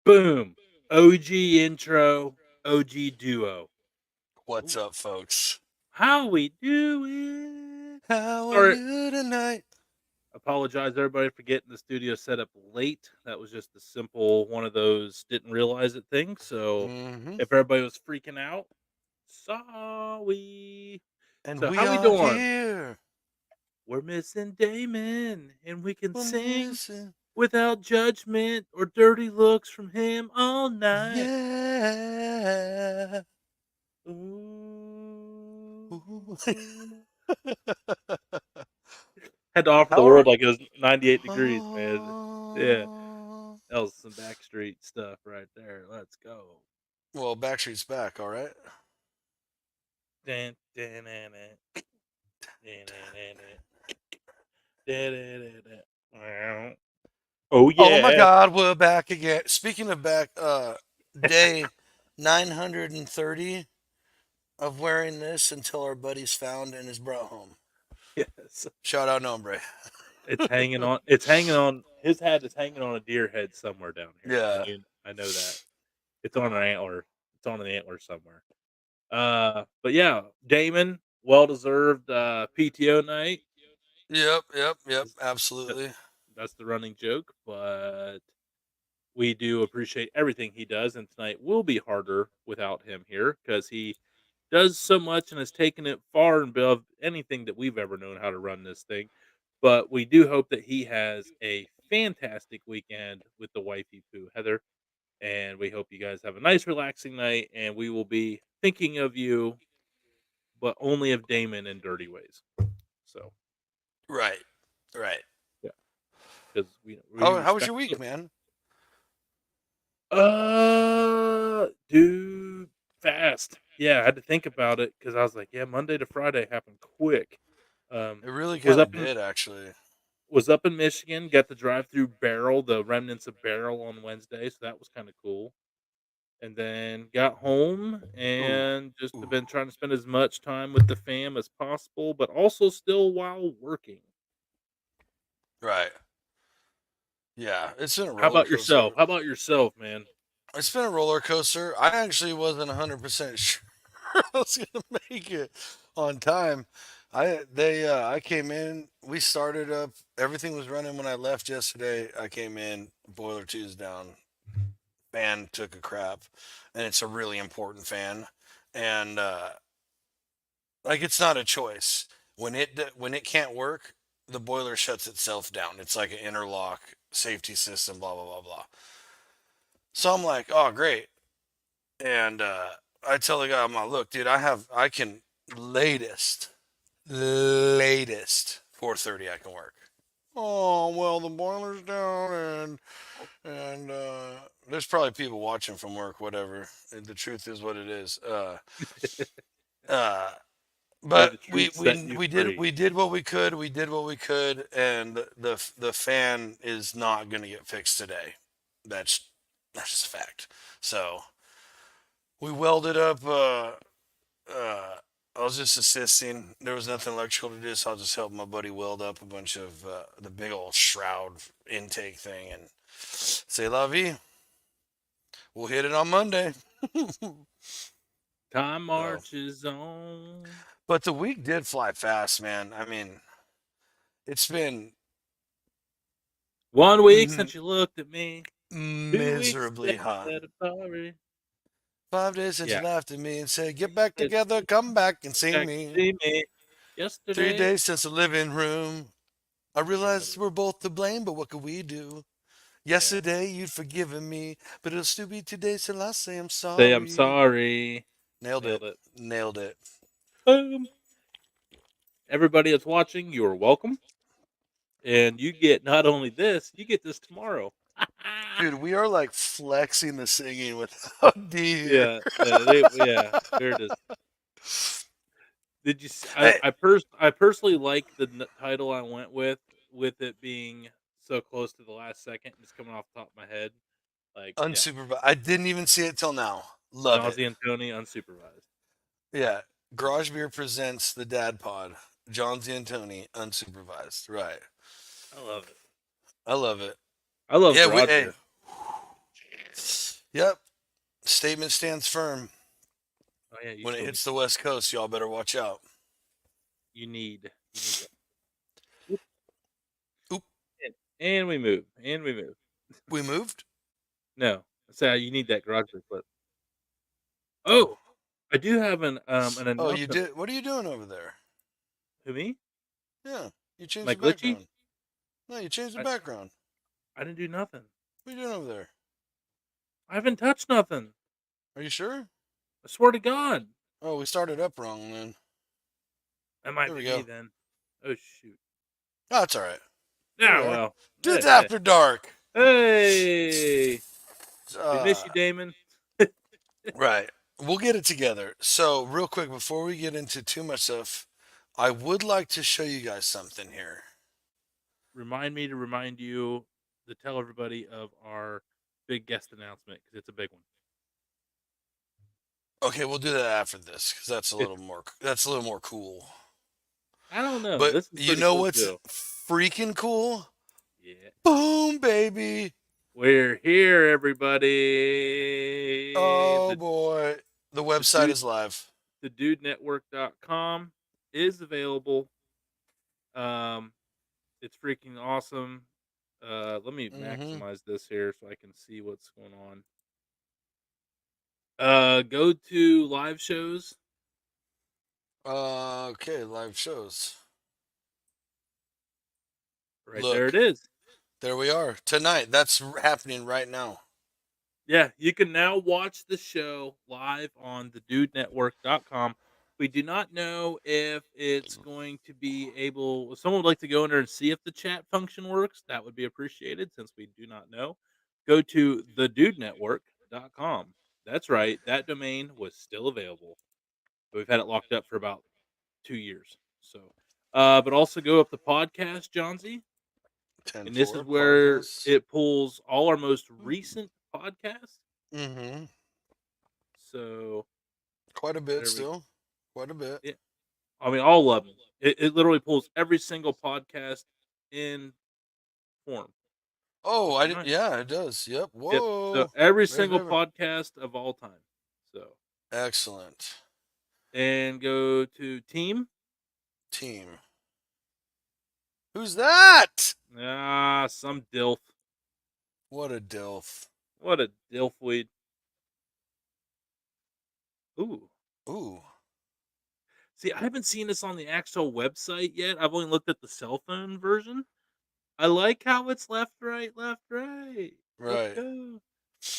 Boom. OG intro, OG duo. What's Ooh, up, folks? how we doing? How are Sorry, you tonight? apologize everybody for getting the studio set up late. That was just a simple one of those didn't realize it thing. So Mm-hmm. if everybody was freaking out, sorry. And So we how we are doing? here. We're missing Damon, and we can We're sing missing. without judgment or dirty looks from him all night. Yeah. Ooh. Ooh. Had to offer the How are? world like it was 98 degrees, man. Yeah, Oh. that was some Backstreet stuff right there. Let's go. Well, Backstreet's back, all right. Dan, dan, dan, dan, dan, dan, dan, dan, dan, dan, dan, dan. Oh Oh my yeah. God, we're back again. Speaking of back, day 930 of wearing this until our buddy's found and is brought home. Yes. Shout out, Nombre. It's hanging on. It's hanging on. His hat is hanging on a deer head somewhere down here. Yeah. I know that. It's on an antler. It's on an antler somewhere. But yeah, Damon, well deserved PTO night. Yep. Is- that- Absolutely. That's the running joke, but we do appreciate everything he does, and tonight will be harder without him here because he does so much and has taken it far and above anything that we've ever known how to run this thing. But we do hope that he has a fantastic weekend with the wifey poo, Heather. And we hope you guys have a nice, relaxing night. And we will be thinking of you, but only of Damon in dirty ways. So, Right. Right. yeah, because we How was respect your week, you. man? Dude, fast. Yeah, I had to think about it because I was like, yeah, Monday to Friday happened quick. Um, It really was kind up of in did, actually. was up in Michigan. Got to drive through Barrel, the remnants of Barrel on Wednesday, so that was kind of cool. And then got home Ooh. and just have Ooh. been trying to spend as much time with the fam as possible, but also still while working. Right. Yeah. It's been a How roller about yourself? coaster. How about yourself, man? It's been a roller coaster. I actually wasn't 100% sure I was gonna make it on time. I came in. We started up. Everything was running when I left yesterday. I came in. Boiler two's down. Fan took a crap, and it's a really important fan. And like it's not a choice when it can't work, the boiler shuts itself down. It's like an interlock safety system, blah blah blah blah. So I'm like, oh great. And I tell the guy, I'm like, look dude, I can latest latest 4:30 I can work. Oh well, the boiler's down, and there's probably people watching from work, whatever. The truth is what it is. Uh May but the truth set you free. we did what we could. We did what we could, and the fan is not going to get fixed today. That's that's just a fact. So we welded up. I was just assisting. There was nothing electrical to do, so I'll just help my buddy weld up a bunch of the big old shroud intake thing, and say la vie. We'll hit it on Monday. Time So, marches on. but the week did fly fast, man. I mean, it's been 1 week since you looked at me. 2 weeks miserably hot. said I'm sorry. 5 days since you Yeah. laughed at me and said, "Get You back said, together, come back and see back me." to see me 3 yesterday. days since the living room. I Yeah. realized we're both to blame, but what could we do? Yeah. Yesterday you'd forgiven me, but it'll still be 2 days till I say I'm Say I'm sorry. sorry. Nailed it. Nailed it. Nailed it. Boom. Everybody that's watching, you are welcome. And you get not only this, you get this tomorrow. Dude, we are like flexing the singing without D here. Yeah. Yeah. There it is. Did you? Hey, I personally like the title I went with it being so close to the last second, just coming off the top of my head. Like, yeah, unsupervised. I didn't even see it till now. Love it. Johnsy and Tony unsupervised. Yeah. Garage Beer presents the Dad Pod. Johnsy and Tony, unsupervised. Right. I love it. I love it. I love Yeah, we garage hey, beer. Yep. Statement stands firm. Oh yeah, you When it told me hits the West Coast, y'all better watch out. you need that. Oop, Oop. and we move, and we move. We moved? No, so you need that garage door flip. Oh. Oh, I do have an Oh, you announcement. did. What are you doing over there? Who, me? Yeah. You changed My the glitchy? background. No, you changed the I background. I didn't do nothing. What are you doing over there? I haven't touched nothing. Are you sure? I swear to God. Oh, we started up wrong then. That might There we be me go. then. Oh shoot. Oh, that's all right. Here we Yeah, are. well. Dudes After Dark. Hey, we miss Uh, you, Damon. right. We'll get it together. So, real quick, before we get into too much stuff, I would like to show you guys something here. Remind me to remind you to tell everybody of our big guest announcement because it's a big one. Okay, we'll do that after this because that's a little more. That's a little more cool. I don't know. But This is you pretty know cool what's too. freaking cool? Yeah. Boom, baby. We're here, everybody. Oh boy. The The website dude is live. thedudenetwork.com is available. Um it's freaking awesome. Let me Mm-hmm. maximize this here so I can see what's going on. Go to live shows Okay, live shows. right there. It Look, is. there we are. Tonight. That's happening right now. Yeah, you can now watch the show live on thedudenetwork.com. We do not know if it's going to be able. If someone would like to go in there and see if the chat function works, that would be appreciated since we do not know. Go to thedudenetwork.com. That's right, that domain was still available. But we've had it locked up for about 2 years. So, but also go up the podcast, Johnsy, Ten and this four is where podcasts. it pulls all our most recent podcasts. Mm-hmm. So Quite a bit there we still. Quite a bit. yeah, I mean, all of them. It literally pulls every single podcast in form, Oh, which I is did. nice. Yeah, it does. Yep. Yep. So Whoa. every Very single favorite. podcast of all time. So Excellent. and go to team. Team. Who's that? Some dilf. What a dilf. What a dilfweed. Ooh. Ooh. See, I haven't seen this on the actual website yet. I've only looked at the cell phone version. I like how it's left, right, left, right. Let's Right. go.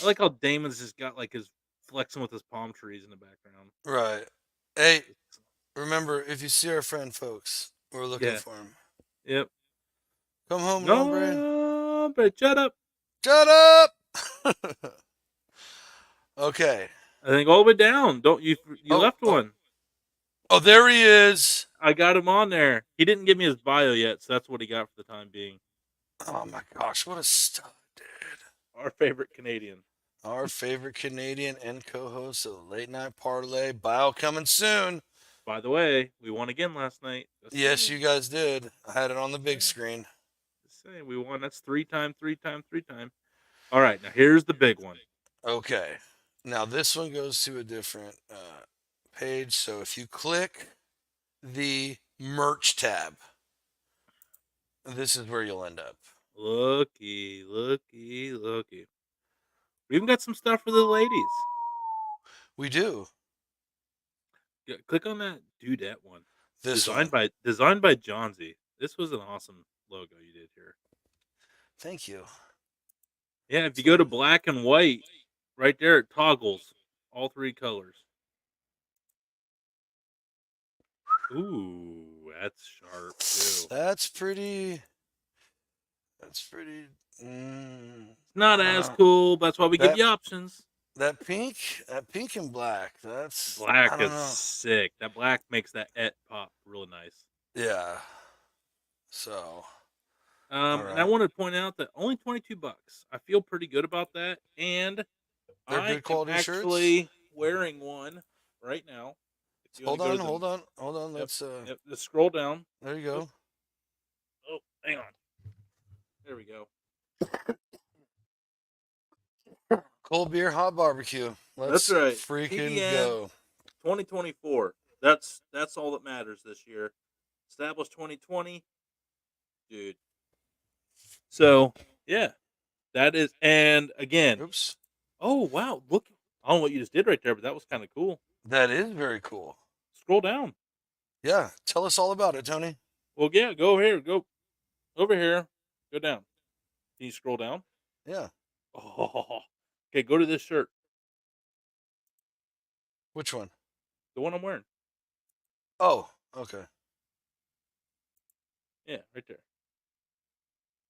I like how Damon's just got like his flexing with his palm trees in the background. Right. Hey, remember, if you see our friend, folks, we're looking Yeah. for him. Yep. Come home, hombre. No, but shut up. Shut up. Okay. I think all the way down. Don't you? You Oh, left oh, one. oh, there he is. I got him on there. He didn't give me his bio yet, so that's what he got for the time being. Oh my gosh, what a stud, dude. Our favorite Canadian. Our favorite Canadian and co-host of the Late Night Parlay. Bio coming soon. By the way, we won again last night. Just Yes, you saying. guys did. I had it on the Just big saying. screen. Just saying. We won. That's three time, three time, three time. All right, now here's the big one. Okay. Now this one goes to a different page. So if you click the merch tab, this is where you'll end up. Looky, looky, looky. We even got some stuff for the ladies. We do. Yeah, click on that dudette one. This one. Designed by Johnsy. This was an awesome logo you did here. Thank you. Yeah, if you go to black and white, right there it toggles all three colors. Ooh, that's sharp too. That's pretty. That's pretty. It's not I don't as know. cool, but that's why we give That you options. that pink and black. That's Black I don't is know. sick. That black makes that et pop really nice. Yeah. So, all And I right. want to point out that only $22. I feel pretty good about that, and They're I good am quality shirts. actually wearing one right now. If you want to Hold go to on, the hold on, hold on. yep, Let's yep, just scroll down. there you Oh, go. oh, hang on. There we go. Cold beer, hot barbecue. That's Let's right. freaking TDN go. 2024. That's all that matters this year. Established 2020, dude. So yeah, that is. And again, Oops. oh wow, look! I don't know what you just did right there, but that was kind of cool. That is very cool. Scroll down. Yeah. Tell us all about it, Tony. Well, yeah, go here. Go over here. Go down. Can you scroll down? Yeah. Oh, okay. Go to this shirt, Which one? the one I'm wearing. Oh, okay. Yeah, right there.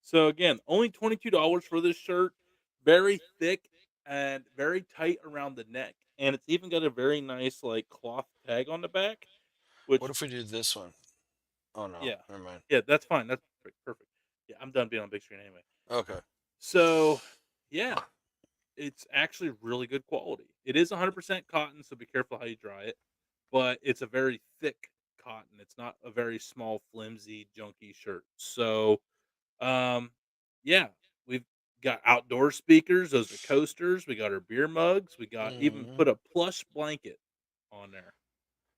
So again, only $22 for this shirt. Very thick and very tight around the neck, and it's even got a very nice like cloth tag on the back. What Which, if we do this one? Oh no. yeah, Never mind. yeah, that's fine. That's perfect. Perfect. Yeah, I'm done being on big screen anyway. Okay. So yeah, it's actually really good quality. It is 100% cotton, so be careful how you dry it. But it's a very thick cotton. It's not a very small, flimsy, junky shirt. So Um, yeah, we've got outdoor speakers. Those are coasters. We got our beer mugs. We got even Hmm. put a plush blanket on there.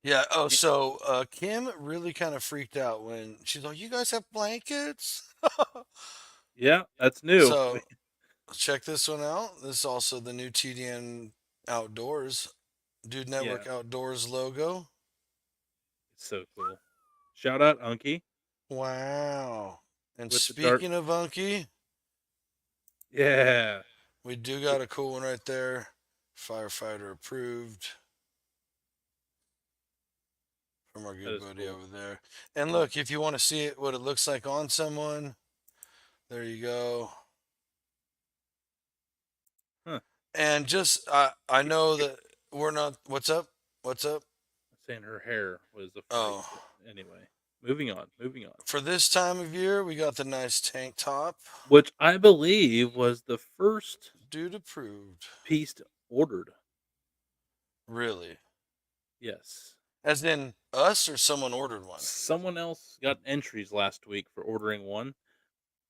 Yeah. Oh, Y- so Kim really kind of freaked out when she's like, "You guys have blankets?" Yeah, that's new. So check this one out. This is also the new TDN Outdoors Dude Yeah, Network Outdoors logo. it's so cool. Shout out Unky Wow. And with the dark. speaking of Unky, Yeah, we do w- got a cool one right there. Firefighter approved from our that good is buddy cool. over there. And Yeah, look, if you want to see it, what it looks like on someone, there you go. huh? And just I Keep know keep that we're not. What's up? What's up? saying her hair was a freak. Oh, But anyway, moving on. Moving on. for this time of year, we got the nice tank top. Which I believe was the first Dude approved. piece ordered. Really? Yes. As in us or someone ordered one? Someone else got entries last week for ordering one.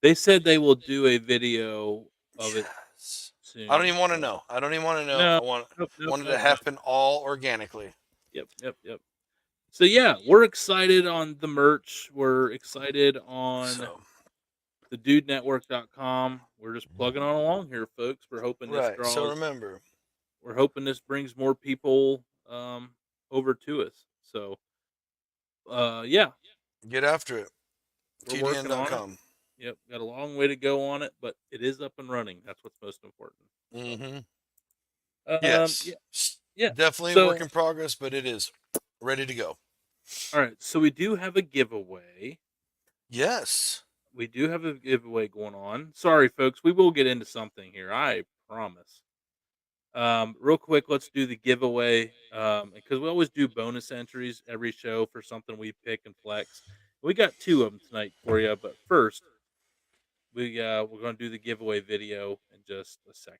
They said they will do a video of it Yes. I don't soon, even want to so know. I don't even want to know. no. Nope, I nope, wanted to nope, nope. happen all organically. Yep, yep, yep. So, yeah, we're excited on the merch. We're excited on So, thedudenetwork.com. We're just plugging on along here, folks. right. So remember, We're hoping this brings more people, over to us. So, yeah, get after it. we're working on it. TDN.com. Yep, got a long way to go on it, but it is up and running. That's what's most important. So, Mm-hmm. yeah, Yes. yeah. Definitely a work So, in progress, but it is ready to go. all right. So we do have a giveaway. Yes. We do have a giveaway going on. Sorry, folks. We will get into something here. I promise. Real quick, let's do the giveaway. Because we always do bonus entries every show for something we pick and flex. We got two of them tonight for you, but first we're gonna do the giveaway video in just a second.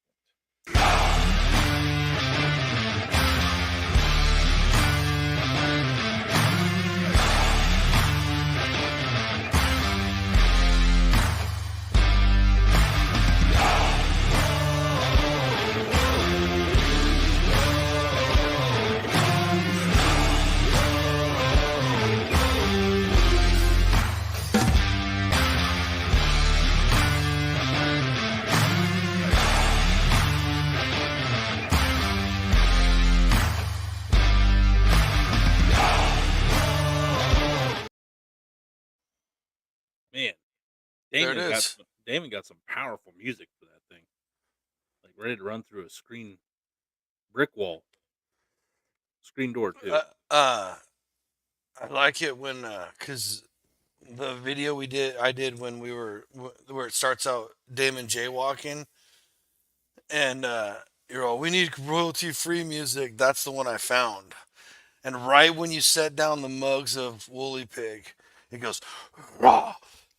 Man, There it is. Damon got some powerful music for that thing. Like ready to run through a brick wall, screen door too. Uh, uh, I like it when, cause the video I did when we were, where it starts out Damon jaywalking and, you're all, we need royalty free music. That's the one I found. And right when you set down the mugs of Woolly Pig, it goes raw.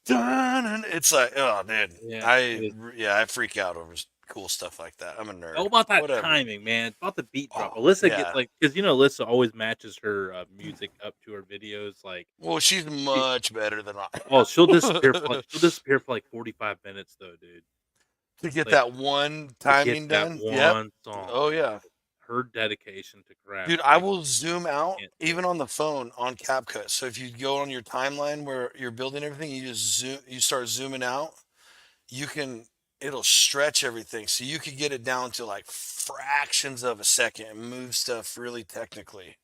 Dun, and it's like, oh, dude, Yeah, it is. I freak out over cool stuff like that. I'm a All nerd. about that Whatever. timing, man. It's about the beat drop. Oh Alyssa gets yeah. like, because Alyssa always matches her music up to her videos. Like, Well, she's she, much better than I oh, am. she'll disappear for like 45 minutes though, dude. To get like that one to get timing that done. Yep. one song. Oh And yeah. her dedication to Dude, craft I makes will zoom out can't do it. even on the phone on CapCut. So if you go on your timeline where you're building everything, you just zoom, you start zooming out, you can, it'll stretch everything. So you could get it down to like fractions of a second and move stuff really technically.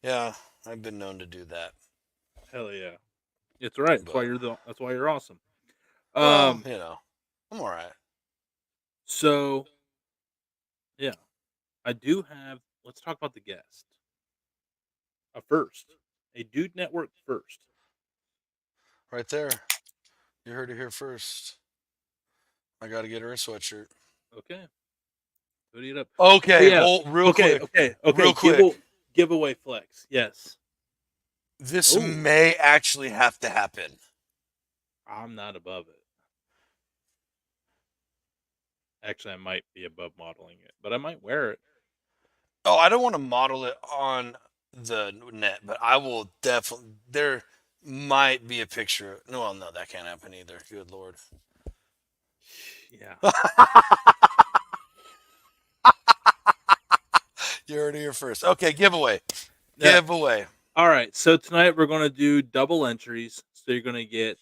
Yeah, I've been known to do that. Hell yeah. It's right. But, That's why you're awesome. well, Um I'm all right. so yeah, I do have let's talk about the guest. A first. A Dude Network first. Right there. You heard it here first. I got to get her a sweatshirt. Okay. Hoodie it up. But Okay, yeah. hold real Okay, quick. okay, okay. Real quick. Giveaway flex. Yes. This Oh, may actually have to happen. I'm not above it. Actually, I might be above modeling it, but I might wear it. Oh, I don't want to model it on the net, but I will definitely. There might be a picture. No, well, no, that can't happen either. Good lord. Yeah. You heard it here first. Okay, giveaway. Yeah. Giveaway. All right. So tonight we're going to do double entries. So you're going to get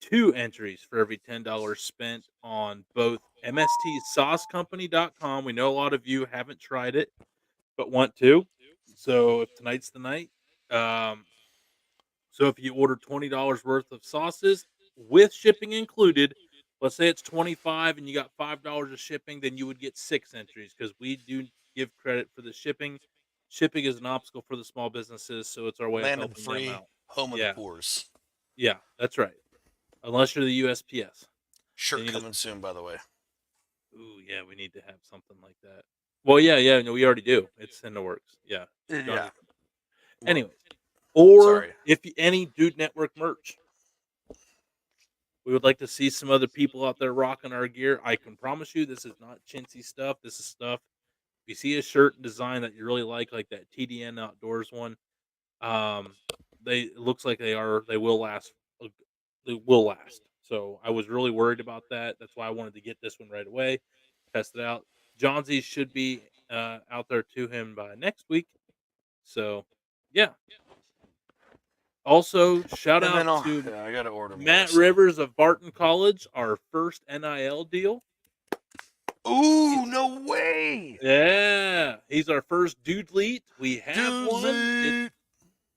two entries for every $10 spent on both mstsaucecompany.com. We know a lot of you haven't tried it, but want to. So if tonight's the night, um, so if you order $20 worth of sauces with shipping included, let's say it's 25 and you got $5 of shipping, then you would get six entries because we do give credit for the shipping. Shipping is an obstacle for the small businesses, so it's our way of Land of the helping them free, out. home of the Yeah, poors. yeah, that's right. Unless you're the USPS, then Shirt you just coming soon, by the way. ooh yeah, we need to have something like that. Well, yeah, yeah, no, we already do. It's in the works. Yeah, Yeah. Johnsy. Well, Anyways, or sorry. if any Dude Network merch, we would like to see some other people out there rocking our gear. I can promise you, this is not chintzy stuff. This is stuff. If you see a shirt and design that you really like that TDN Outdoors one, um, they it looks like they will last. They will last. So I was really worried about that. That's why I wanted to get this one right away, test it out. Johnsy should be out there to him by next week. So yeah. Also, shout And then out to I got to order more. Matt So. Rivers of Barton College, our first NIL deal. Ooh, He- no way. Yeah, he's our first dude. We have one. Dude.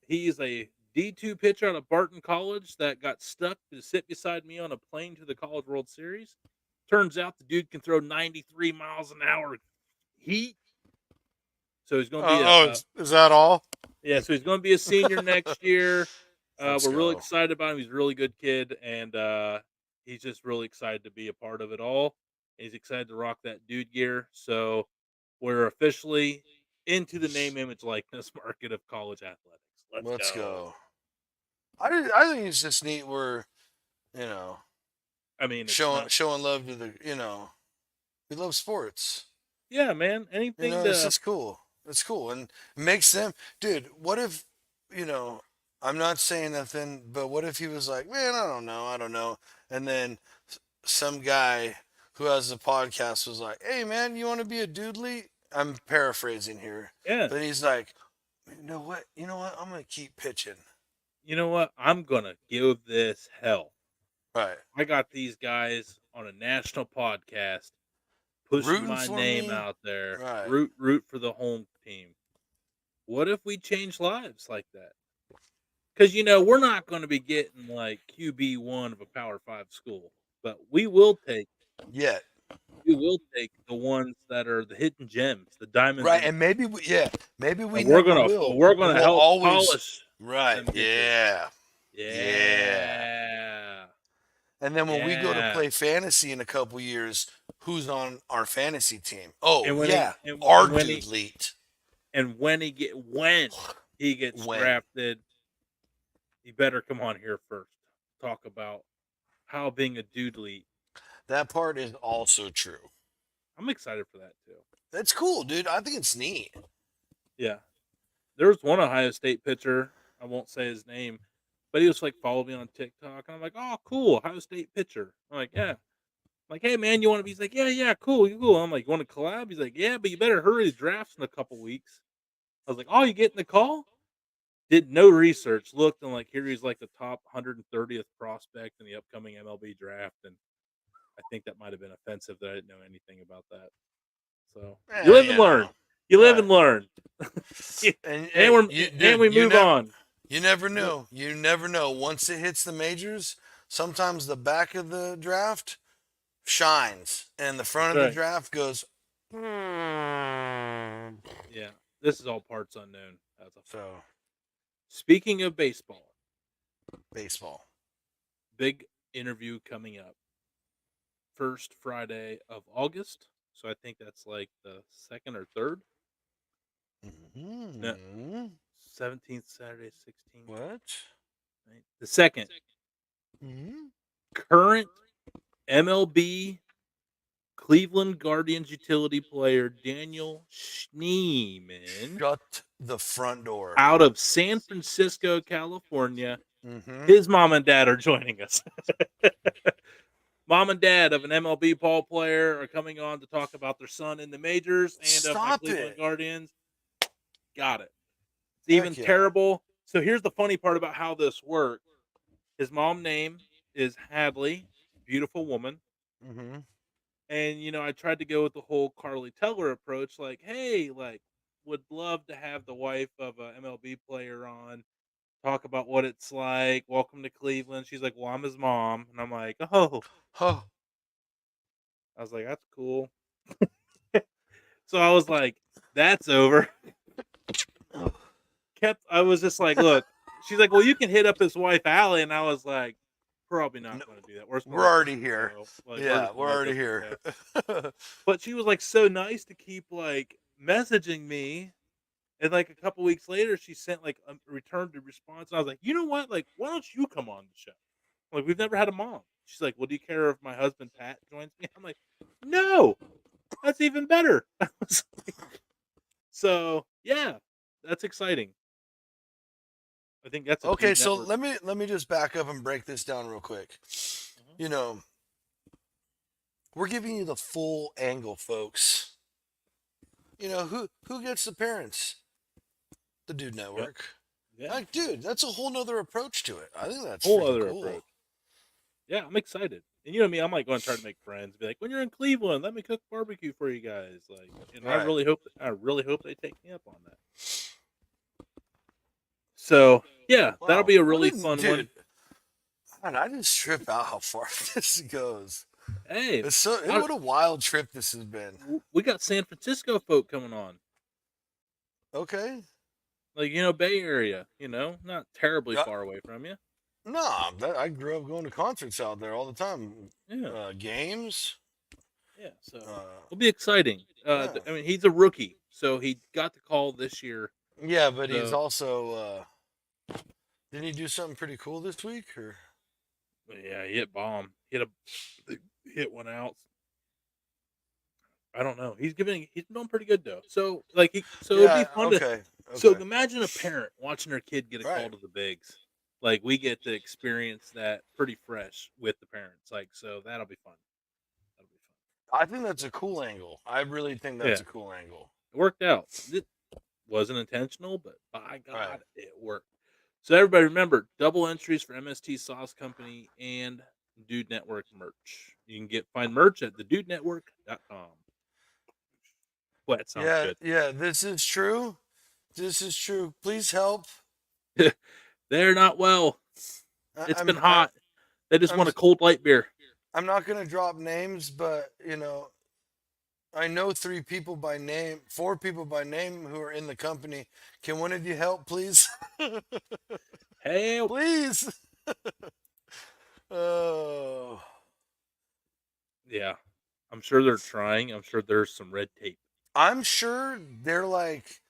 He's a D2 pitcher out of Barton College that got stuck to sit beside me on a plane to the College World Series. Turns out the dude can throw 93 miles an hour heat. So he's going to be Is that all? yeah, so he's going to be a senior next year. Let's We're really go. excited about him. He's a really good kid, and he's just really excited to be a part of it all. He's excited to rock that dude gear. So we're officially into the name, image, likeness market of college athletics. Let's Let's go. go. I think it's just neat. We're you know I mean, it's showing not. showing love to the we love sports. Yeah, man. Anything It's to just cool. It's cool and it makes them, dude. What if I'm not saying nothing, but what if he was like, man, I don't know, and then some guy who has a podcast was like, hey, man, you want to be a doodly? I'm paraphrasing here, yeah. but he's like, you know what, I'm gonna keep pitching. You know what? I'm gonna give this hell. Right. I got these guys on a national podcast pushing Rooting my for name me. out there. Right. Root for the home team. What if we change lives like that? Because we're not going to be getting like QB1 of a Power Five school, but Yet. we will take the ones that are the hidden gems, the diamonds Right. in the And maybe we and we're never gonna will, we're but gonna we'll help always. polish Right. them get there. Yeah. Yeah. Yeah, And then when we go to yeah. play fantasy in a couple years, who's on our fantasy team? Oh And when he yeah, our and when dude he leet. when he gets When drafted, he better come on here first. Talk about how being a dude lead. that part is also true. I'm excited for that too. That's cool, dude. I think it's neat. Yeah. There was one Ohio State pitcher, I won't say his name, but he was like followed me on TikTok and I'm like, "Oh, cool, Ohio State pitcher." I'm like, "Yeah." Like, "Hey, man, you wanna be?" He's like, "Yeah, yeah, cool, cool." I'm like, "You wanna collab?" He's like, "Yeah, but you better hurry, the draft's in a couple weeks." I was like, "Oh, you getting the call?" Did no research, looked, and, like, here he's, like, the top 130th prospect in the upcoming MLB draft, and I think that might have been offensive that I didn't know anything about that. So, you live and You know, learn. You live right? and learn. Yeah, And and we're you, and dude, we move on. you never Yep, know. You never know. Once it hits the majors, sometimes the back of the draft shines, and the that's front of the right. draft goes. So Yeah, this is all parts unknown as of now. Speaking of baseball, baseball. big interview coming up. First Friday of August, so I think that's, like, the 2nd or 3rd? No, Hmm. 17th Saturday, 16th, What? right? The 2nd. Hmm. Current MLB Cleveland Guardians utility player Daniel Schneeman Shut the front door. out of San Francisco, California. Hmm. His mom and dad are joining us. Mom and dad of an MLB ball player are coming on to talk about their son in the majors and of my Stop Cleveland it. Guardians. Got it. It's even Heck yeah. terrible. So here's the funny part about how this worked. His mom name is Hadley, beautiful woman. Hmm. And I tried to go with the whole Carly Teller approach, like, hey, like, would love to have the wife of a MLB player on, talk about what it's like. Welcome to Cleveland. She's like, well, I'm his mom. And I'm like, oh, Oh. I was like, that's cool. So I was like, that's over. I was just like, look, she's like, well, you can hit up his wife, Allie. And I was like, probably not No, going to do that. We're just going we're to let this already one here. go. Like, we're Yeah, just going we're to let already this one here. go. But she was like so nice to keep like messaging me. And like a couple weeks later, she sent like a return to response. And I was like, you know what? Like, why don't you come on the show? Like, we've never had a mom. She's like, well, do you care if my husband Pat joins me? I'm like, no, that's even better. So yeah, that's exciting. I think that's a Okay, Dude so Network. let me just back up and break this down real quick. Mhm. You know, we're giving you the full angle, folks. Who gets the parents? The Dude Yep. Network. Yeah. Like, dude, that's a whole nother approach to it. I think that's Whole freaking other cool. approach. Yeah, I'm excited. And you know me, I'm like going to try to make friends. Be like, when you're in Cleveland, let me cook barbecue for you guys. Like, and Right. I really hope they take me up on that. So yeah, that'll Wow. be a What really a fun dude. one. Man, I just trip out how far this goes. Hey, What a wild trip this has been. we got San Francisco folk coming on. Okay. Like, Bay Area, not terribly Yeah. far away from you. Nah, I grew up going to concerts out there all the time. Yeah. Games. Yeah. So Uh, it'll be exciting. yeah. I mean, he's a rookie, so he got the call this year. Yeah, but he's So also didn't he do something pretty cool this week? Or but yeah, he hit bomb. Hit one out. I don't know. He's doing pretty good though. So like so it'd be yeah, fun to okay, so okay, imagine a parent watching their kid get a right. call to the bigs. Like we get to experience that pretty fresh with the parents. Like so that'll be fun. That'll be I think that's a cool angle. I really think fun. that's Yeah. a cool angle. It worked out. It wasn't intentional, but by Right. God, it worked. So everybody remember double entries for MST Sauce Company and Dude Network merch. You can find merch at thedudenetwork.com. Boy, that sounds Yeah, good. yeah. This is true. This is true. Please help. They're not well. I, It's been I'm I, hot. They just I'm want a cold light beer. I'm not gonna drop names, but I know three people by name, four people by name who are in the company. Can one of you help, please? Help. Please. Oh. Yeah. I'm sure they're trying. I'm sure there's some red tape. I'm sure they're like,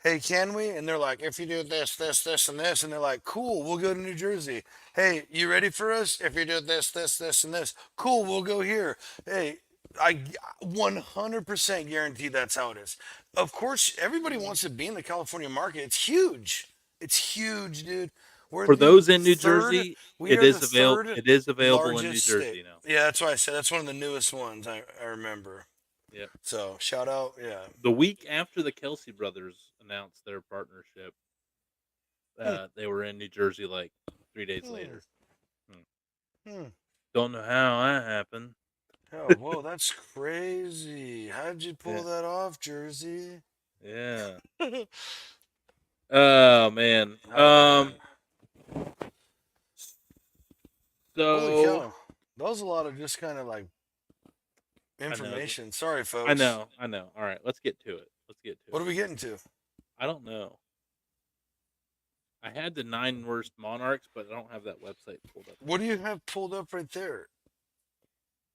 hey, can we? And they're like, if you do this, this, this, and this, and they're like, cool, we'll go to New Jersey. Hey, you ready for us? If you do this, this, this, and this, cool, we'll go here. Hey, I 100% guarantee that's how it is. Of course, everybody Mhm. wants to be in the California market. It's huge. It's huge, dude. We're For the those in New third. Jersey, We are the third it is available in New largest state. Jersey now. Yeah, that's why I said that's one of the newest ones I remember. Yep. So shout out, yeah. The week after the Kelsey brothers announced their partnership, Hmm, they were in New Jersey like 3 days hmm, later. Hmm. hmm. Don't know how that happened. Oh, whoa, that's crazy. How'd you pull Yeah. that off, Jersey? Yeah. Oh man. Oh man, holy So cow, that was a lot of just kind of like I know. information. Sorry, I folks. know. I know. All right, let's get to it. Let's get to What it. are we getting to? I don't know. I had the 9 worst monarchs, but I don't have that website pulled up What right do now. you have pulled up right there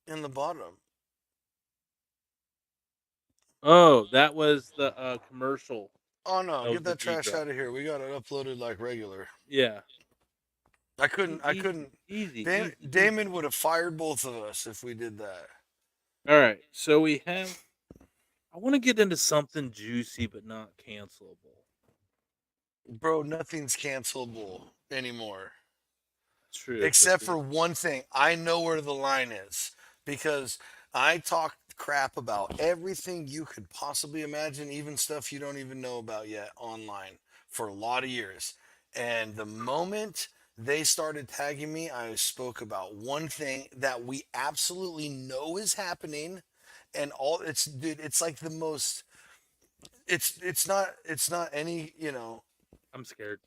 in the bottom? Oh, that was the commercial. Oh no, That was get the that G trash drop. out of here. We got it uploaded like regular. Yeah. I couldn't. I Easy, couldn't. easy, easy, Damon easy. would have fired both of us if we did that. All right. So we have I want to get into something juicy but not cancelable. Bro, nothing's cancelable anymore. It's true cuz Except for one thing. I know where the line is because I talked crap about everything you could possibly imagine, even stuff you don't even know about yet online for a lot of years. And the moment they started tagging me, I spoke about one thing that we absolutely know is happening and all it's dude, it's like the most it's not any, I'm scared.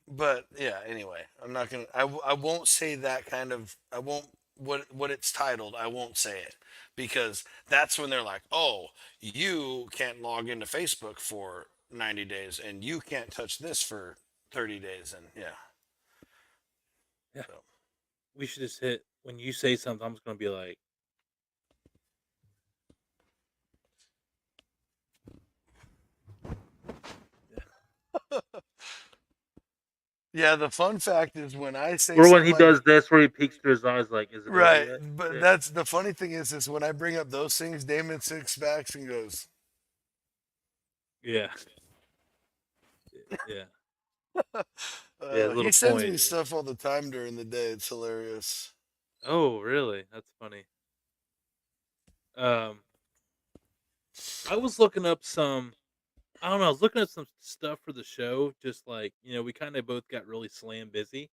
but yeah, anyway, I'm not gonna I won't say that kind of I won't what it's titled, I won't say it because that's when they're like, oh, you can't log into Facebook for 90 days and you can't touch this for 30 days. And yeah, Yeah. so We should just hit when you say something I'm just going to be like, yeah. yeah, the fun fact is when I say Or when something he like does this where he peeks through his eyes like, is it over right, yet? but Yeah. that's the funny thing is when I bring up those things, Damon sits back and goes, Yeah. Yeah. Yeah, he little sends point. me stuff all the time during the day. It's hilarious. Oh, really? That's funny. Um I was looking up some I don't know, I was looking at some stuff for the show just like, we kind of both got really slam busy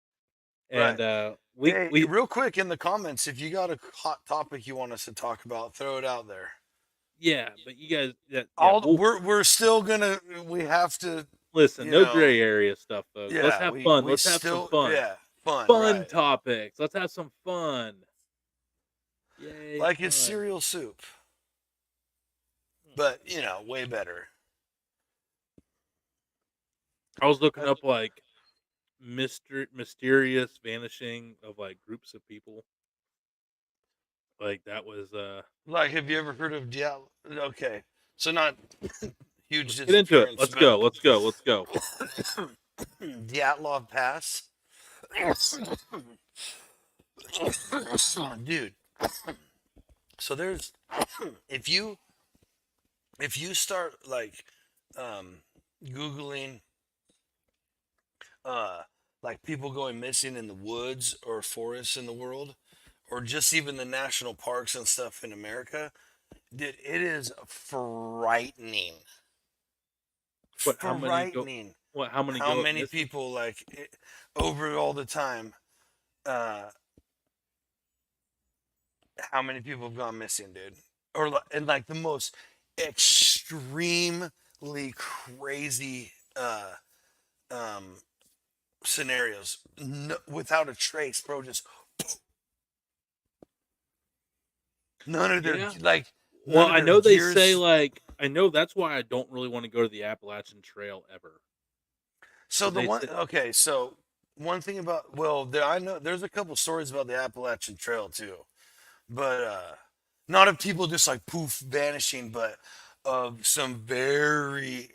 Right. and we Hey, we real quick in the comments, if you got a hot topic you want us to talk about, throw it out there. yeah, but you guys yeah, we'll We're still gonna we have to, listen, you no know, gray area stuff folks. Let's yeah, have fun. we Let's have some still fun. yeah, fun, Fun right. topics. Let's have some fun. Yay, Like it's fun. cereal soup, Hmm. but way better. I was looking Uh, up like mysterious vanishing of like groups of people. Like that was Like, have you ever heard of Diablo? Okay, so not huge let's get into it. disappearance, Let's but go. Let's go. Let's go. Dyatlov Pass, dude. So there's if you start like um, googling uh, like people going missing in the woods or forests in the world, or just even the national parks and stuff in America, dude, it is frightening. What how many go Frightening how many how go up many missing? people over all the time. Uh, how many people have gone missing, dude? And like the most extremely crazy um, scenarios, no, without a trace, bro. Just none of their Yeah. like Well, none of I their know they say gears. like I know that's why I don't really want to go to the Appalachian Trail ever. So Because the they one say okay, so one thing about I know there's a couple stories about the Appalachian Trail too, but not of people just like poof vanishing, but of some very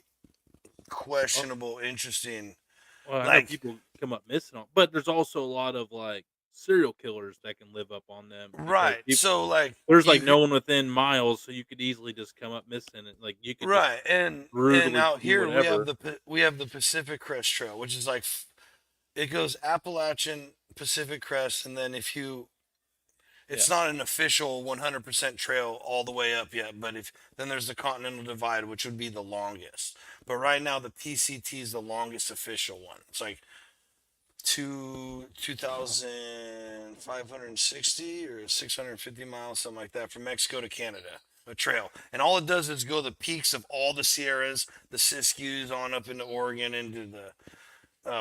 well, questionable, interesting, well, I know like people come up missing on, but there's also a lot of like serial killers that can live up on them because right. So like there's like you no one within miles, so you could easily just come up missing and like you could just right, and brutally out do here whatever. we have the Pacific Crest Trail, which is like It goes Appalachian, Pacific Crest, and then if you, Yeah. it's not an official 100% trail all the way up yet, but if then there's the Continental Divide, which would be the longest. But right now, the PCT is the longest official one. It's like 2,560 or 650 miles, something like that, from Mexico to Canada. A trail, and all it does is go the peaks of all the Sierras, the Siskiyous, on up into Oregon, into the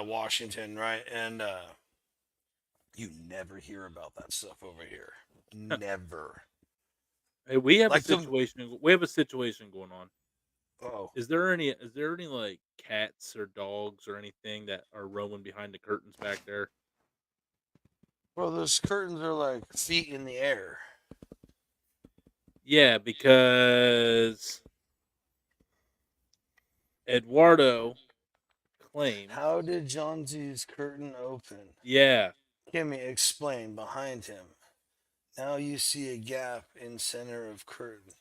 Washington, right? And you never hear about that stuff over here. Never. Hey, we have a Like the situation. We have a situation going on. oh, Is there any like cats or dogs or anything that are roaming behind the curtains back there? bro, those curtains are like feet in the air. Yeah, because Eduardo claims. How did Johnsy's curtain open? Yeah, Kimmy, explain behind him. Now you see a gap in center of curtain.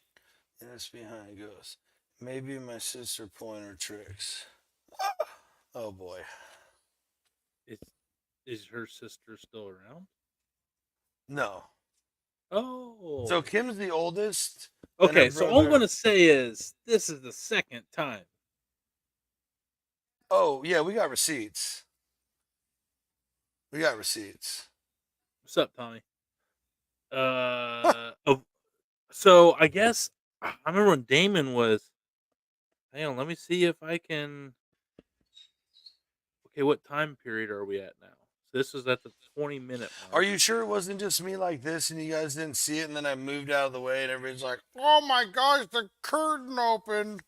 Yes, behind goes. Maybe my sister pulling her tricks. Oh boy. is is her sister still around? No. So Oh, Kim's the oldest. Then her okay. So all I'm brother. gonna say is this is the second time. Oh yeah, we got receipts. We got receipts. What's up, Tommy? Oh, so I guess I remember when Damon was. Hang on, let me see if I can. Okay, what time period are we at now? So this is at the 20-minute Are mark. you sure it wasn't just me like this and you guys didn't see it and then I moved out of the way and everybody's like, oh my gosh, the curtain opened.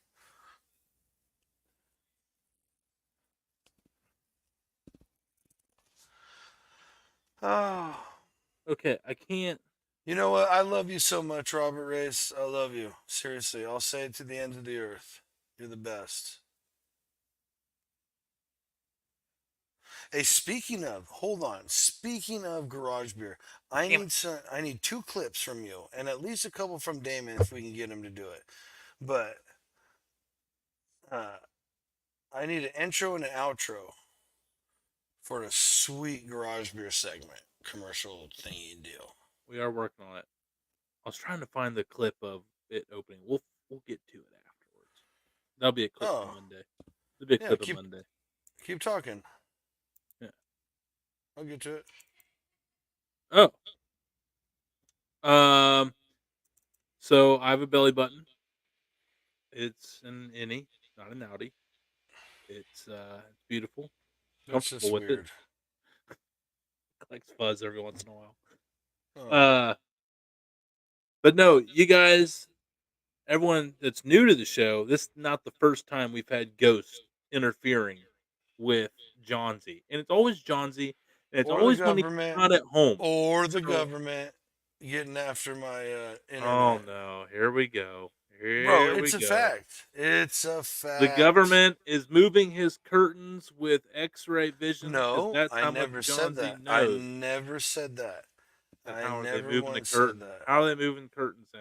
Oh. Okay, I can't. You know what? I love you so much, Robert Race. I love you. Seriously. I'll say it to the ends of the earth. You're the best. Hey, speaking of, hold on. Speaking of garage beer, Damn it. I need two clips from you and at least a couple from Damon if we can get him to do it. But uh, I need an intro and an outro for a sweet garage beer segment commercial thingy deal. We are working on it. I was trying to find the clip of it opening. We'll get to it afterwards. That'll be a clip for Oh, Monday. It'll be a yeah, clip of Monday. keep talking. Yeah. I'll get to it. Oh. Um. So I have a belly button. It's an innie, not an outie. It's beautiful. That's Comfortable just with it. weird. Collects fuzz every once in a while. Oh. Uh. But no, you guys, everyone that's new to the show, this is not the first time we've had ghosts interfering with Johnsy, and it's always Johnsy, and it's Or the always when he's government. not at home. Or the So, government getting after my oh internet. no, here we go, Bro, here we it's a go. fact. It's a The fact. government is moving his curtains with X-ray vision because No, that's I how much never said Johnsy that. I knows. never said that. Then I how are they never moving the once said curtains? that. How are they moving curtains in?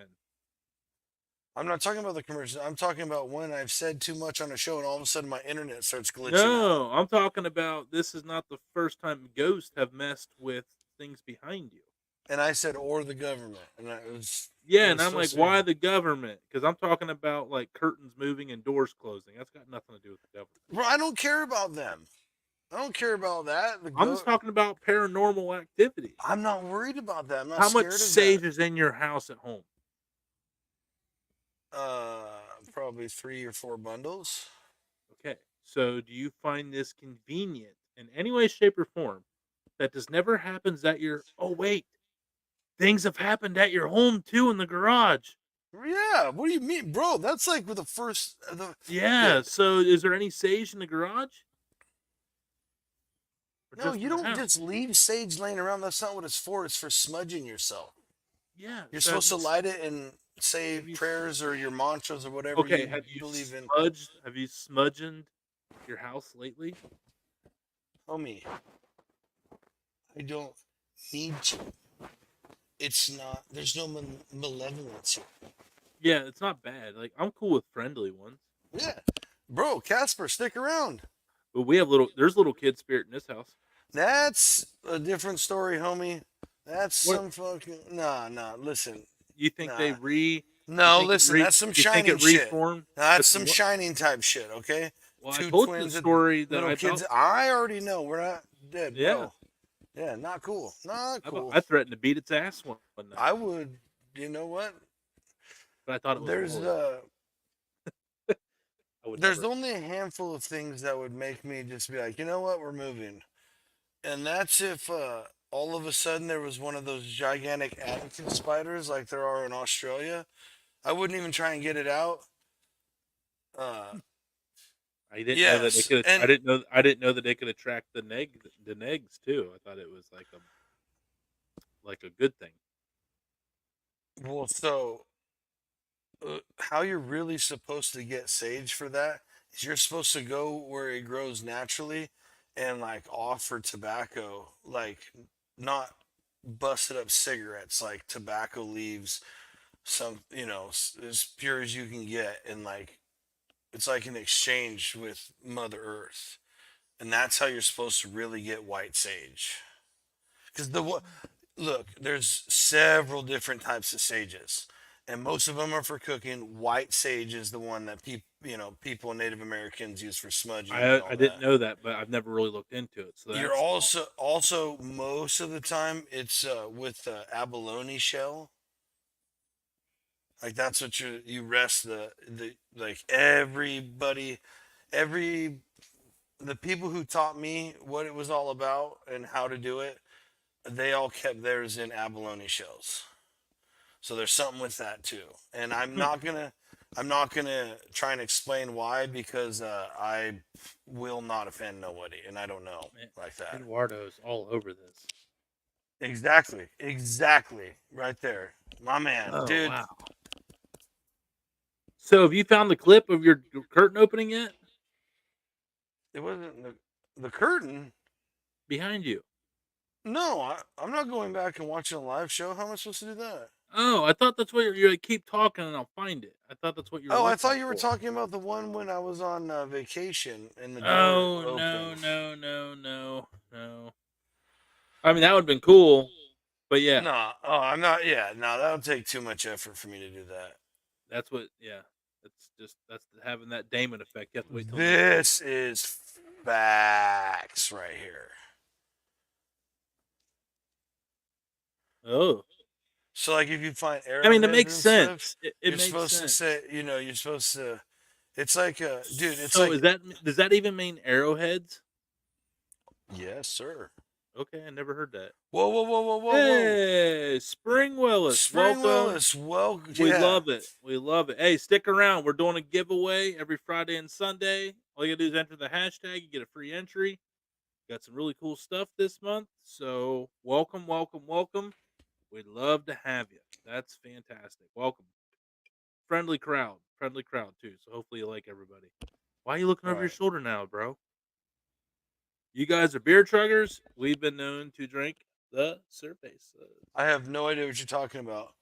I'm not talking about the commercials. I'm talking about when I've said too much on a show and all of a sudden my internet starts glitching out. No, I'm talking about this is not the first time ghosts have messed with things behind you. And I said, or the government. And it Yeah, and was I'm supposed like, to be. why the government? Because I'm talking about like curtains moving and doors closing. That's got nothing to do with the government. Bro, I don't care about them. I don't care about that. I'm just talking about paranormal activity. I'm not worried about that. I'm not How much scared of that. sage is in your house at home? Probably 3 or 4 bundles. Okay, so do you find this convenient in any way, shape, or form that this never happens at your? Oh wait, things have happened at your home too in the garage. Yeah, what do you mean, bro? That's like with the first the Yeah. So is there any sage in the garage or no, just you in the don't house? just leave sage laying around. That's not what it's for. It's for smudging yourself. Yeah. You're So have supposed you to light it and say have you prayers or your mantras or whatever okay, you have you believe in. smudged have you smudged your house lately? Homie, I don't need to. It's not. There's no malevolence here. Yeah, it's not bad. Like, I'm cool with friendly ones, Yeah, bro, Casper, stick around. but we have little there's little kid spirit in this house. That's a different story, homie. That's What some fucking nah. Listen, you think nah. you No, think listen. That's some you think it shining shit. reformed? That's That's some what? shining type shit. Okay, Well, I two told you the twins, story that little I kids. about. I already know we're not dead, Yeah, bro. Yeah, not cool. Not cool. I threatened to beat its ass one night, I would. You know what? but I thought it was There's Wally. I would there's never. only a handful of things that would make me just be like, you know what, we're moving. And that's if all of a sudden there was one of those gigantic attitude spiders like there are in Australia. I wouldn't even try and get it out. Uh, I didn't know that they yes, could. and I didn't know that they could attract the negs too. I thought it was like a good thing. well, so how you're really supposed to get sage for that is you're supposed to go where it grows naturally and like offer tobacco, like not busted up cigarettes, like tobacco leaves, some as pure as you can get, and like it's like an exchange with Mother Earth, and that's how you're supposed to really get white sage. Because look, there's several different types of sages, and most of them are for cooking. White sage is the one that people, Native Americans use for smudging and all I didn't that. know that, but I've never really looked into it. So You're that's also most of the time it's with the abalone shell. Like that's what you rest the like every the people who taught me what it was all about and how to do it, they all kept theirs in abalone shells. So there's something with that too. And hmm. I'm not gonna try and explain why because I will not offend nobody and I don't know Man, like that. Eduardo's all over this. Exactly. Right there. My man. Oh Dude, wow! So have you found the clip of your curtain opening yet? it wasn't the curtain. Behind you. No, I'm not going back and watching a live show. How am I supposed to do that? Oh, I thought that's what you're like. Keep talking and I'll find it. I thought that's what you were Oh, I looking thought you were for. talking about the one when I was on vacation and the door Oh no opened. no no no no! I mean that would have been cool, but yeah, No, oh, I'm not. Yeah, no, that'll take too much effort for me to do that. that's what. Yeah, that's having that Damon effect. You have to wait till next week. This is facts right here. Oh, So, like, if you find I mean it arrowheads makes and stuff, sense. It you're makes supposed to sense. say, you're supposed to. It's like, dude, it's So like, is that does that even mean arrowheads? yes, sir. Okay, I never heard that. Whoa. Hey, Spring Willis, Spring welcome. Willis, well, We yeah. love it. We love it. Hey, stick around. We're doing a giveaway every Friday and Sunday. All you gotta do is enter the hashtag. You get a free entry. Got some really cool stuff this month. So welcome, welcome, welcome. We'd love to have you. That's fantastic. Welcome. Friendly crowd too. So hopefully you like everybody. Why are you looking over your Right. shoulder now, bro? You guys are beer chuggers. We've been known to drink the surface. I have no idea what you're talking about.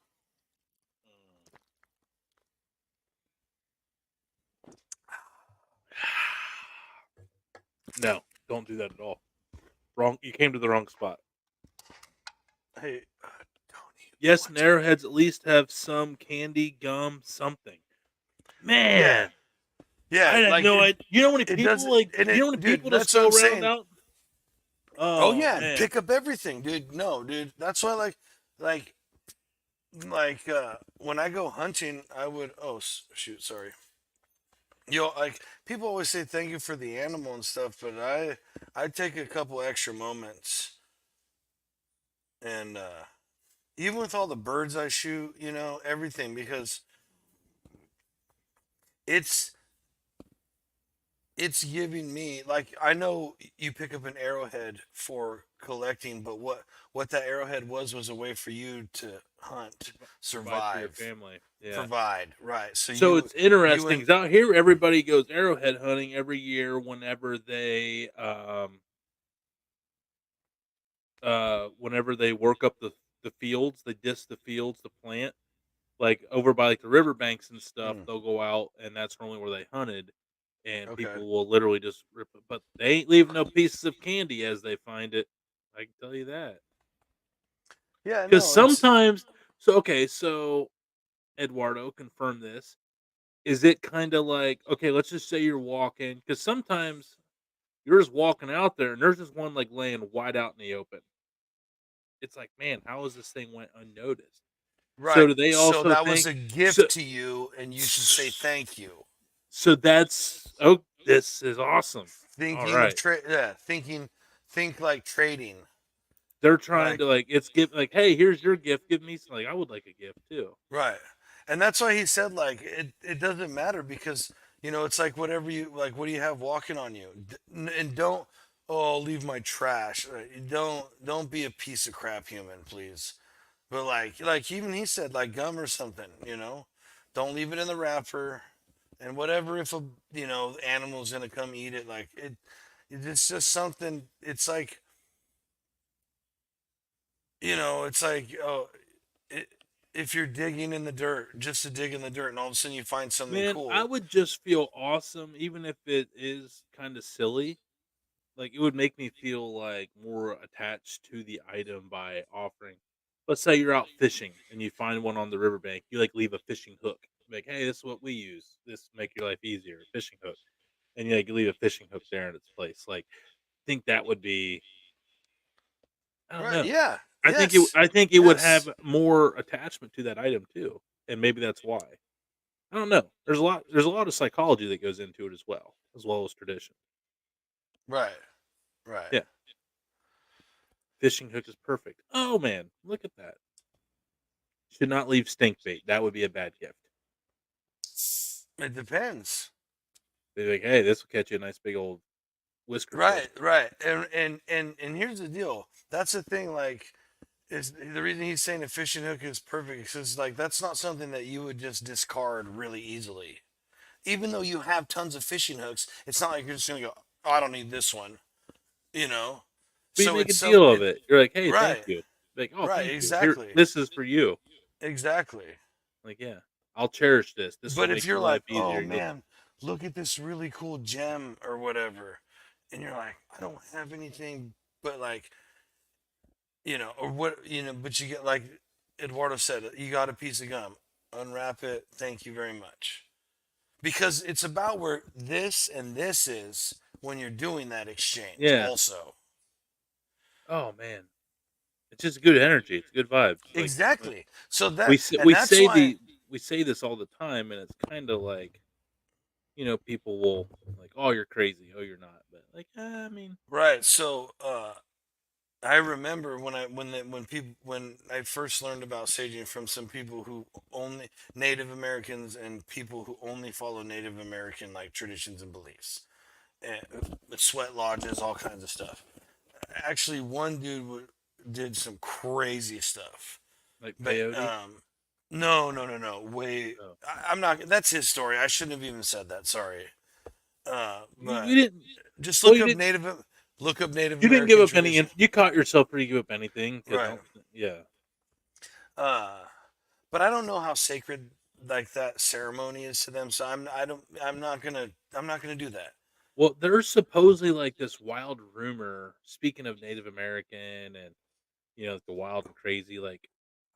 No, don't do that at all. Wrong. You came to the wrong spot. Hey, don't eat Yes, what's. Narrowheads at least have some candy, gum, something. Yeah, Man, I yeah. had Like no idea. You know how many it does, people like? and You it, know how many dude. people just That's what go I'm around saying. out? Oh Oh yeah, and man, pick up everything, dude. No, dude. That's why, like, when I go hunting, I would. Oh shoot, sorry. Like people always say thank you for the animal and stuff, but I take a couple extra moments, and even with all the birds I shoot, everything because it's it's giving me like I know you pick up an arrowhead for collecting, but what that arrowhead was a way for you to hunt, provide for your survive, family. Yeah. provide, right? So So you it's you interesting and 'cause out here everybody goes arrowhead hunting every year whenever they work up the fields, they disc the fields to plant. Like over by like the riverbanks and stuff, mm, they'll go out and that's normally where they hunted. and Okay. people will literally just rip it, but they ain't leaving no pieces of candy as they find it. I can tell you that. Yeah, Because no, it's sometimes, so Eduardo, confirm this. Is it kinda like, okay, let's just say you're walking, because sometimes you're just walking out there and there's just one, like, laying wide out in the open. It's like, "Man, how is this thing went unnoticed?" So right. do they So also that was think, a so gift to you, and you should say thank you. so that's, "Oh, this is awesome." Thinking of Alright. trade, yeah, think like trading, They're trying like to, like, it's give like, "Hey, here's your gift, give me some," like, I would like a gift too. right. And that's why he said like it doesn't matter because it's like whatever you like. What do you have walking on you? And don't leave my trash. Don't be a piece of crap human, please. But like even he said like gum or something. Don't leave it in the wrapper. And whatever if a animal's gonna come eat it, like it's just something. It's like it's like it, if you're digging in the dirt just to dig in the dirt, and all of a sudden you find something Man, I cool. would just feel awesome even if it is kinda silly. Like, it would make me feel, like, more attached to the item by offering, let's say you're out fishing and you find one on the riverbank, you, like, leave a fishing hook. Like, "Hey, this is what we use. This make your life easier, fishing hook." And you, like, leave a fishing hook there in its place. Like, think that would be, I don't Right? know. Yeah. Yes. I think it would Yes. have more attachment to that item too, and maybe that's why. I don't know. There's a lot of psychology that goes into it as well as tradition. Right. Right. Yeah, fishing hook is perfect. Oh, man, look at that. Should not leave stink bait, that would be a bad gift. It depends. Be like, "Hey, this will catch you a nice big old whisker fish." Right. Right. And here's the deal. That's the thing. Like, is the reason he's saying a fishing hook is perfect because like that's not something that you would just discard really easily. Even though you have tons of fishing hooks, it's not like you're just gonna go, "Oh, I don't need this one." You know. But you So make a it's some deal of it. it. You're like, "Hey, thank Right. you." Like, "Oh, Right. thank you. Here, Exactly. this is for you." Exactly. Like, "Yeah, I'll cherish this. This will But if make you're your like, life oh easier." You'll man, look at this really cool gem or whatever, and you're like, I don't have anything but like, or what, but you get like Eduardo said, you got a piece of gum, unwrap it, thank you very much. Because it's about where this and this is when you're doing that exchange, Yeah. also. Oh, man. It's just good energy. It's good vibes. Like, Exactly. So and we that's say why, the we say this all the time, and it's kinda like, people will like, "Oh, you're crazy. Oh, you're not." But, like, I mean, right. So, I remember when I first learned about saging from some people who only Native Americans and people who only follow Native American like traditions and beliefs, with sweat lodges, all kinds of stuff. Actually, one dude did some crazy stuff, like but peyote. no, no, no, no, way. Oh. I'm not. That's his story. I shouldn't have even said that. Sorry, We but didn't just well, look up Native you didn't give American up any tradition. you caught yourself pretty give up anything because I Right. don't yeah. Uh, but I don't know how sacred like that ceremony is to them. So I'm not gonna do that. Well, there's supposedly, like, this wild rumor, speaking of Native American and, the wild and crazy, like,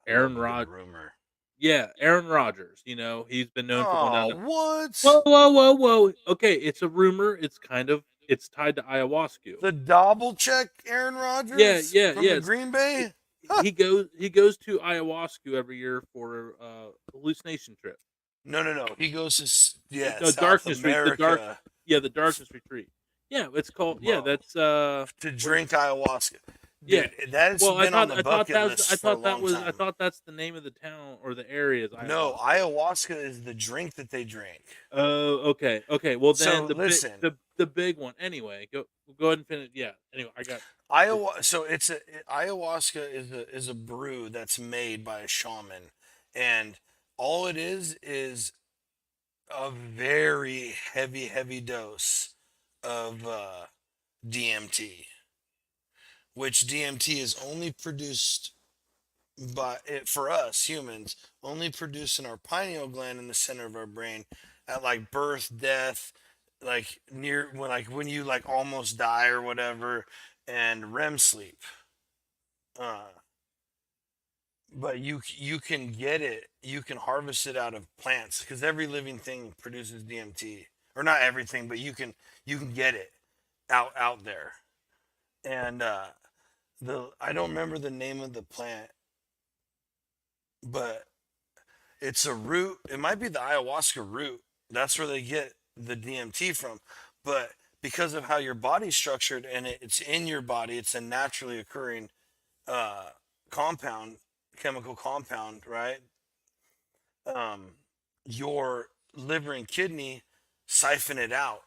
I love Aaron a good Rod rumor. yeah, Aaron Rodgers, he's been known for going down Oh, to what? whoa, whoa, whoa, whoa. Okay, it's a rumor, it's tied to ayahuasca. The double check Aaron Yeah, Rodgers yeah, from yeah, the it's Green he Bay? Huh. he goes to ayahuasca every year for, hallucination trip. No, no, no. He goes to The South darkness re the dark America yeah, the darkness retreat. Yeah, it's called yeah, bro, that's, to what drink ayahuasca. yeah. Dude, that has Well, been on the bucket I list for a thought long I time. thought that's the name of the town or the area is No, ayahuasca. ayahuasca is the drink that they drink. Oh, okay, okay, well, then So listen, the big one anyway, go ahead and finish yeah, anyway, I got it So ayahuasca is a brew that's made by a shaman, and all it is a very heavy dose of DMT, which DMT is only produced by it for us humans, only produced in our pineal gland in the center of our brain at like birth, death, like near when you like almost die or whatever, and REM sleep. Uh, but you can get it. You can harvest it out of plants because every living thing produces DMT, or not everything, but you can get it out there. And the I don't remember the name of the plant, but it's a root. It might be the ayahuasca root. That's where they get the DMT from. But because of how your body's structured and it's in your body, it's a naturally occurring uh, compound, chemical compound, right? Um, your liver and kidney siphon it out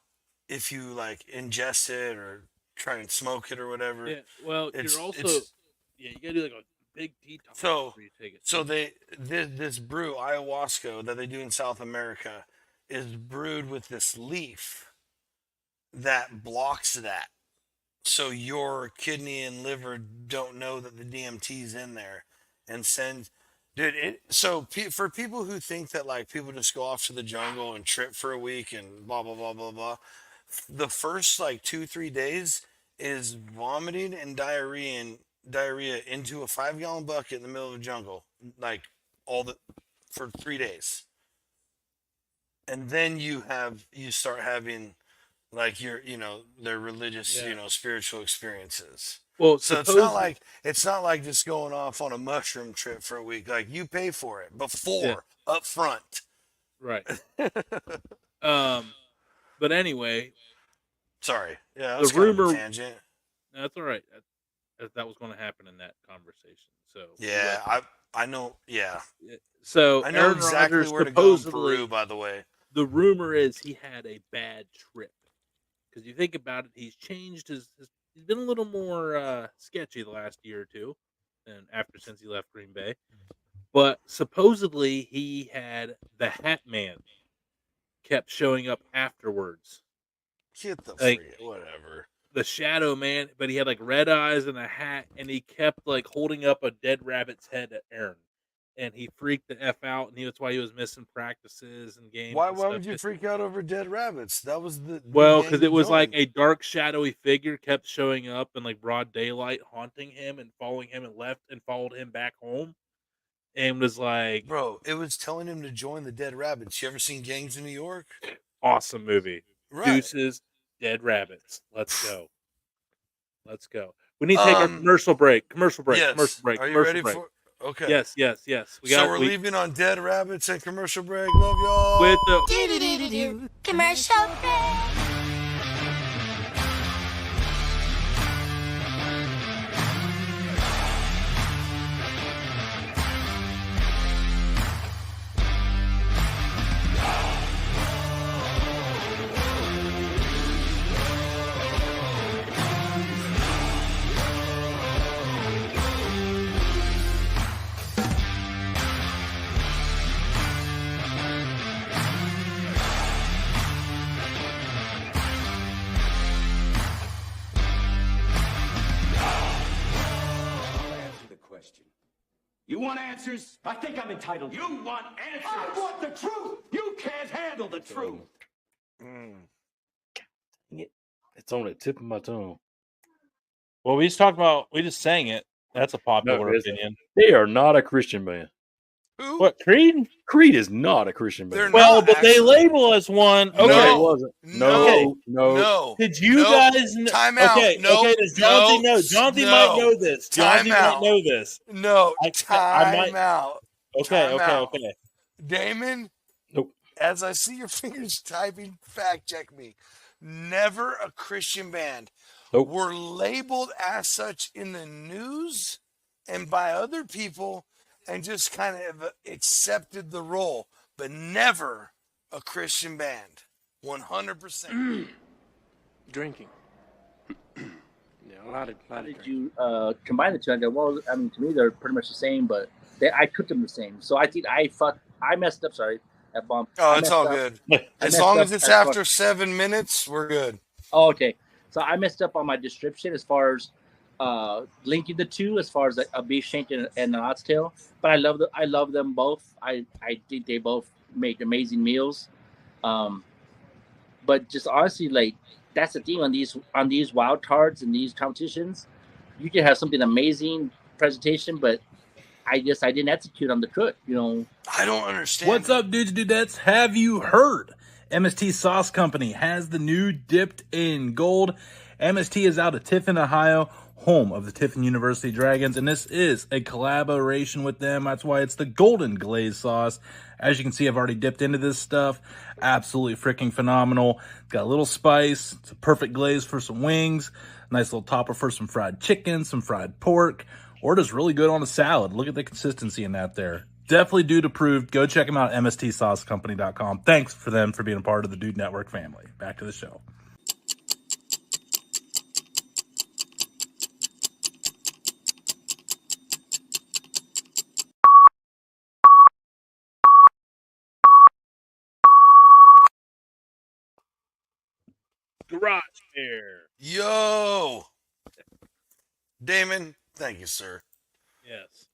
if you like ingest it or try and smoke it or whatever. Yeah, well, you're also It's yeah, you gotta do like a big detox so before you take it so too. they this brew ayahuasca that they do in South America is brewed with this leaf that blocks that, so your kidney and liver don't know that the DMT's in there, and send, dude. For people who think that like people just go off to the jungle and trip for a week and blah blah blah blah blah, the first like 2 3 days is vomiting and diarrhea into a 5 gallon bucket in the middle of the jungle, like all the for 3 days, and then you start having like their religious, Yeah. spiritual experiences. Well, So suppose it's not like just going off on a mushroom trip for a week. Like you pay for it yeah, before up front. right. Um, but anyway, Sorry, yeah, the that's kind of a rumor tangent. that's all right. That was going to happen in that conversation. So we Yeah, left. I know. Yeah, So I know Aaron exactly Rodgers where to go in Peru. supposedly, By the way, the rumor is he had a bad trip because you think about it, he's changed his. He's been a little more sketchy the last year or two, and after since he left Green Bay. But supposedly he had the Hat Man kept showing up afterwards, get the like free whatever. the Shadow Man, but he had like red eyes and a hat, and he kept like holding up a dead rabbit's head at Aaron, and he freaked the f out, and that's why he was missing practices and games and Why stuff. would you freak out over dead rabbits? That was the Well, gang because you it was like joined, a dark, shadowy figure kept showing up in like broad daylight, haunting him and following him, and left and followed him back home, and was like, bro. It was telling him to join the dead rabbits. You ever seen Gangs in New York? awesome movie, Right. Deuces, Dead Rabbits, let's go. Let's go. We need to take our Um. commercial break. Commercial break. Commercial Yes. break. Are you Commercial ready break. for? Okay. Yes, yes, yes. So we're We leaving on dead rabbits and commercial break. Love y'all. with the Do-do-do-do-do. Commercial break. Answer the question. You want answers? I think I'm entitled. You want answers? I want the truth. You can't handle the truth. It's on the tip of my tongue. well, we just talked about. We just sang it. That's a No, popular it's- opinion. they are not a Christian band. Who? What Creed? Creed is not a Christian They're band. Well, not, but they actually. label us one. Okay. No, it No. wasn't. No. No. No. Did you Nope. guys Time out. Okay, Nope. okay, does Johnsy No. know? Johnsy No. might know this. Time Johnsy might out. know this. No. I Time might out. Okay, Time okay, out. okay. Damon, Nope. as I see your fingers typing, fact check me. Never a Christian band. Nope. Were labeled as such in the news and by other people, and just kind of accepted the role, but never a Christian band. 100%. Drinking. Yeah, a lot of Did drinking. you combine the two? I go, well, I mean, to me, they're pretty much the same, but I cooked them the same. So I think I messed up. Sorry, that bomb. Oh, I it's messed all up. good. I As messed long up as it's as far- after 7 minutes, we're good. Oh, okay. So I messed up on my description as far as linking the two, as far as a beef shank and an oxtail. But I love them both. I think they both make amazing meals. But just honestly, like that's the thing on these wild cards and these competitions, you can have something amazing presentation, but I didn't execute on the cut. You know, I don't understand What's it. up, dudes and dudettes? Have you heard? MST Sauce Company has the new Dipped in Gold. MST is out of Tiffin, Ohio, home of the Tiffin University Dragons, and this is a collaboration with them. That's why it's the Golden Glaze Sauce. As you can see, I've already dipped into this stuff. Absolutely freaking phenomenal. It's got a little spice. It's a perfect glaze for some wings. Nice little topper for some fried chicken, some fried pork, or just really good on a salad. Look at the consistency in that there. Definitely dude approved. Go check them out at mstsaucecompany.com. Thanks for them for being a part of the Dude Network family. Back to the show. Garage Bear. Yo, Damon, thank you, sir. Yes.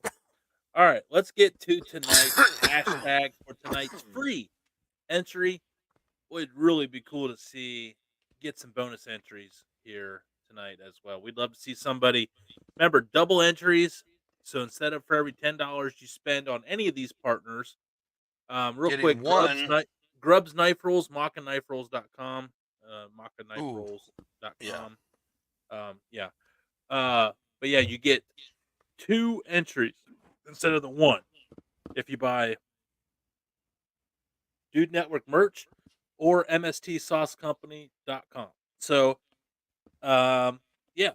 All right, let's get to tonight's hashtag for tonight's free entry. Would really be cool to see get some bonus entries here tonight as well. We'd love to see somebody remember double entries. So instead of for every $10 you spend on any of these partners, real Getting quick, one. Grubs Knife Rolls, MaccaKniferolls.com, Ooh, MaccaKniferolls.com. yeah. Yeah. But yeah, you get 2 entries instead of the 1 if you buy Dude Network merch or mstsaucecompany.com. So, yeah, if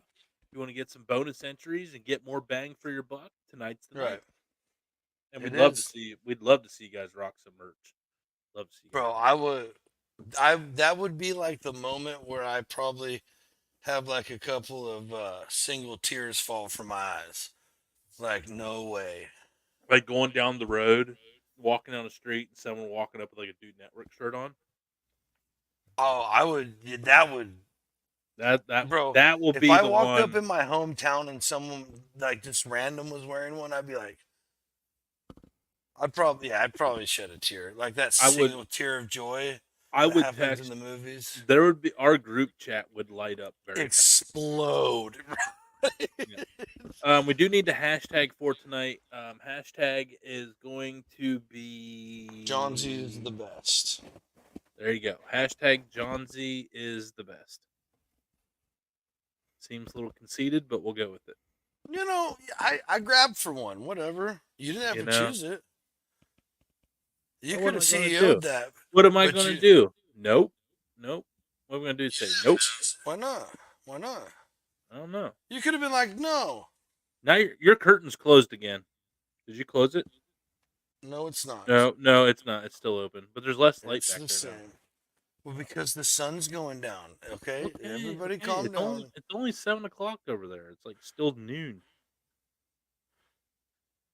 you want to get some bonus entries and get more bang for your buck, tonight's the Right. night. And It we'd love to is. see you guys rock some merch. Love to see you guys. Bro, that would be like the moment where I probably have like a couple of single tears fall from my eyes. Like, no way. Like going down the road, walking down the street, and someone walking up with like a Dude Network shirt on. Oh, I would. That would, bro. That will If be I the walked up one. in my hometown and someone like just random was wearing one, I'd be like, I'd probably shed a tear. Like that I would single tear of joy I that would happens in text. the movies. There would be our group chat would light up very fast. Explode. Yeah. We do need the hashtag for tonight. Hashtag is going to be Johnsy is the best. There you go. Hashtag Johnsy is the best. Seems a little conceited, but we'll go with it. You know, I grabbed for one. Whatever. You didn't have You to know? choose it. You What could am have I gonna CEO'd do? that. What am I but gonna you- do? Nope. Nope. What am I gonna do? Say nope. Why not? Why not? I don't know. You could have been like, no. Now your curtain's closed again. Did you close it? No, it's not. No, it's not. It's still open, but there's less light It's back the there same. Well, because the sun's going down. Okay, now. Okay, everybody, okay. calm down. It's only 7 o'clock over there. It's like still noon.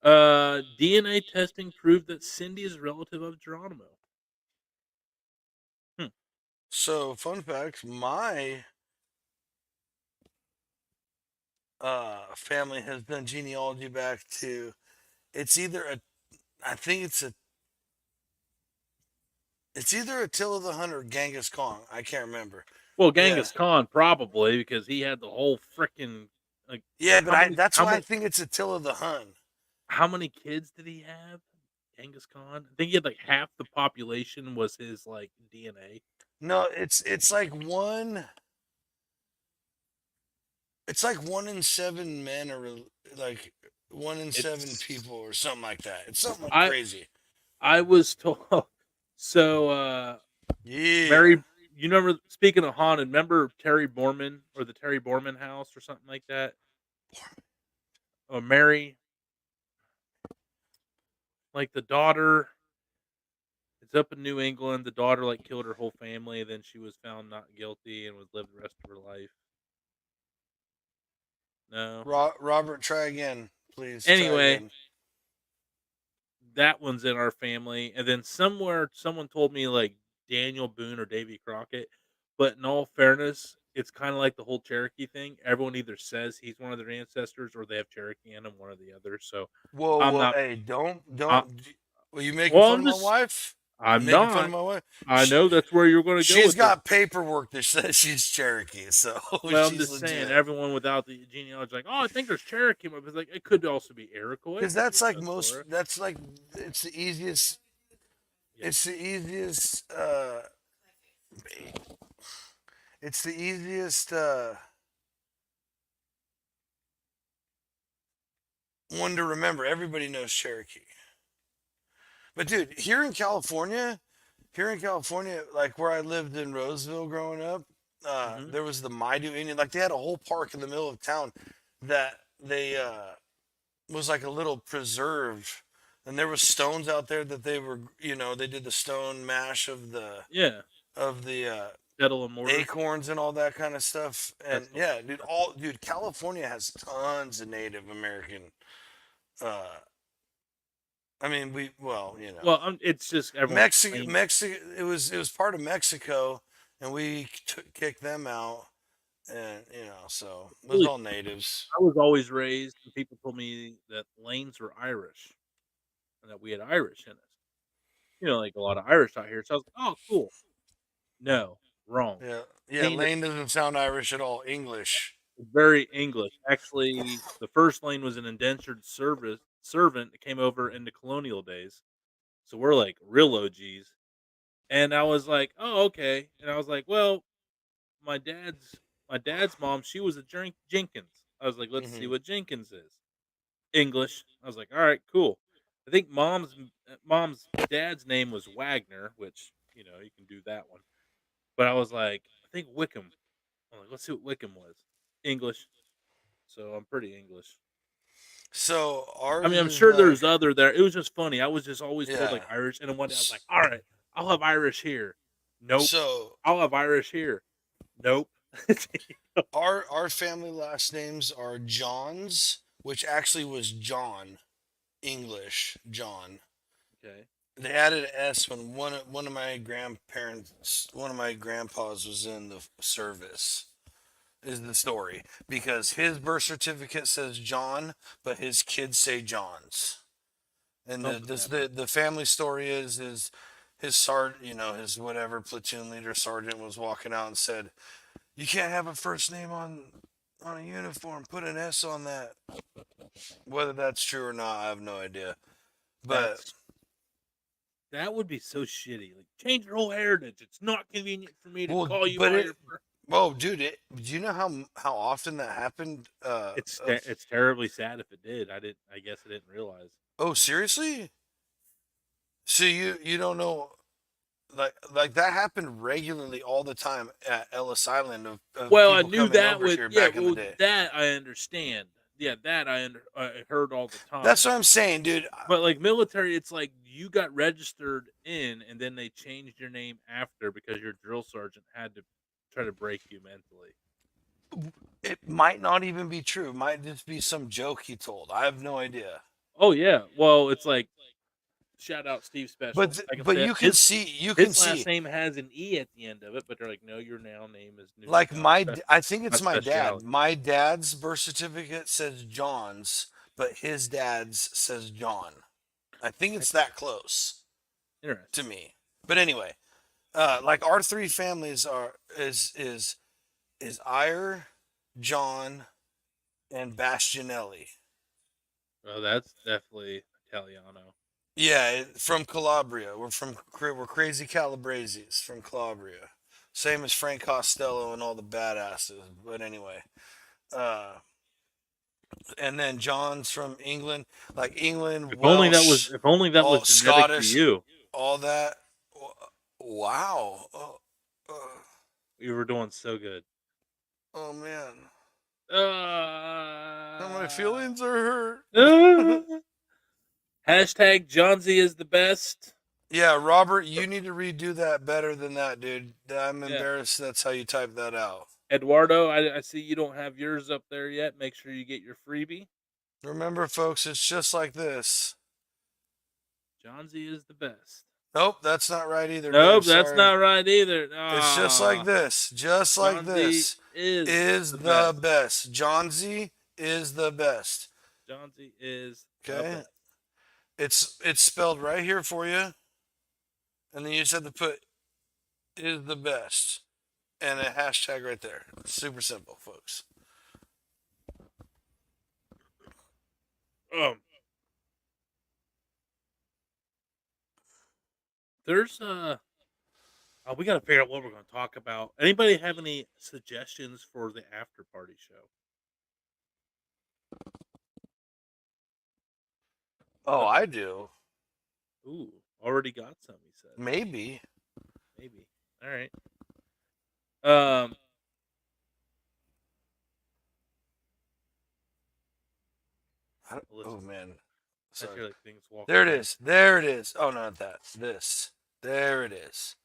DNA testing proved that Cindy is a relative of Geronimo. So, fun fact: my family has done genealogy back to. It's either a. I think it's a. It's either Attila the Hun or Genghis Khan. I can't remember. Well, Yeah. Genghis Khan probably because he had the whole freaking like. Yeah, but that's how why I many, think it's Attila the Hun. how many kids did he have? Genghis Khan. I think he had like half the population was his like DNA. No, it's like one. It's like 1 in 7 men are like 1 in 7 people or something like that. It's something like crazy. I was told. So, Yeah. Mary, you remember? Speaking of haunted, remember Terry Borman or the Terry Borman house or something like that? Or Mary, like the daughter. It's up in New England. The daughter like killed her whole family, and then she was found not guilty and was lived the rest of her life. No. Robert, try again, please. Anyway, try again. that one's in our family, and then somewhere someone told me like Daniel Boone or Davy Crockett. But in all fairness, it's kind of like the whole Cherokee thing. Everyone either says he's one of their ancestors or they have Cherokee in them, one or the other. So Whoa, I'm whoa, not. hey, don't. Uh, Were you making well, fun of my wife? I'm Making fun of not. my wife. I know that's where you're going to go She's with this. got paperwork that says she's Cherokee, so Well, I'm she's just saying, legit. everyone without the genealogy, like, oh, I think there's Cherokee. But it's like it could also be Iroquois. Because It could be that's like Tuscarora. most. That's like it's the easiest. Yeah. It's the easiest. It's the easiest one to remember. Everybody knows Cherokee. But dude, here in California, like where I lived in Roseville growing up, Hmm. there was the Maidu Indian. Like they had a whole park in the middle of town that they was like a little preserve, and there was stones out there that they were, they did the stone mash Yeah. of the Kettle and mortar. acorns and all that kind of stuff. And That's yeah, dude, California has tons of Native American. Uh, I mean, well. It's just everyone claims. Mexico. It was part of Mexico, and we kicked them out, and so it was Really, all natives. I was always raised, and people told me that lanes were Irish, and that we had Irish in us. Like a lot of Irish out here. So I was like, oh, cool. No, wrong. Yeah, yeah. Lane Lane doesn't sound Irish at all. English. is very English. Actually, the first lane was an indentured service servant that came over in the colonial days. So we're like real OGs. And I was like, oh, okay. And I was like, well, my dad's my dad's mom, she was a Jenkins. I was like, let's see Hmm. what Jenkins is. English. I was like, all right, cool. I think mom's dad's name was Wagner, which you can do that one. But I was like, I think Wickham. I'm like, let's see what Wickham was. English. So I'm pretty English. So I ours mean, I'm is sure like, there's other there. It was just funny. I was just always told yeah. like Irish, and then one day I was S- like, all right, I'll have Irish here. Nope. So I'll have Irish here. Nope. our family last names are Johns, which actually was John, English John. Okay. They added an S when one of my grandpas was in the service. Is the story because his birth certificate says John, but his kids say Johns. And Something happened. the family story is his sergeant, his whatever platoon leader sergeant was walking out and said, "You can't have a first name on a uniform. Put an S on that." Whether that's true or not, I have no idea. But That's that would be so shitty. Like change your whole heritage. It's not convenient for me to well, call you but by it your. whoa, dude, do you know how often that happened? It's terribly sad if it did. I guess I didn't realize. Oh, seriously? So you don't know, like that happened regularly all the time at Ellis Island of Well, I people knew coming that over would. here Yeah. back in the Well, day. that I understand. Yeah, that I heard all the That's time. what I'm saying, dude. But like military, it's like you got registered in, and then they changed your name after because your drill sergeant had to try to break you mentally. It might not even be true. It might just be some joke he told. I have no idea. Oh yeah. Well, it's like shout out Steve Special. Like I But said, you can his last see name has an E at the end of it, but they're like, no, your now name is like I think my it's my dad. speciality. My dad's birth certificate says John's, but his dad's says John. I think it's that close to Interesting. me. But anyway, like our three families are is Eyre, John, and Bastianelli. Oh, that's definitely Italiano. Yeah, from Calabria. We're crazy Calabreses from Calabria. Same as Frank Costello and all the badasses. But anyway, uh, and then John's from England, like England, Welsh, If only that was all genetic to Scottish, you. all that. Wow. You were doing so good. Oh man, now my Uh, feelings are hurt. Hashtag Johnsy is the best. Yeah, Robert, you need to redo that better than that, dude. I'm Yeah. embarrassed that's how you type that out. Eduardo, I see you don't have yours up there yet. Make sure you get your freebie. Remember, folks, it's just like this. Johnsy is the best. Nope, that's not right either. Nope, Dave, that's sorry. not right either. It's just like this. Just like Johnsy this. is The best. Johnsy is the best. Johnsy is the Okay. best. It's spelled right here for you. and then you just have to put is the best and a hashtag right there. Super simple, folks. Um, there's we got to figure out what we're going to talk about. Anybody have any suggestions for the after party show? Oh, I do. Ooh, already got some. He said Maybe. maybe. All right. Um, Oh listen, man. I Sorry. hear like things walking There it around. is. There it is. Oh, not that. This. There it is.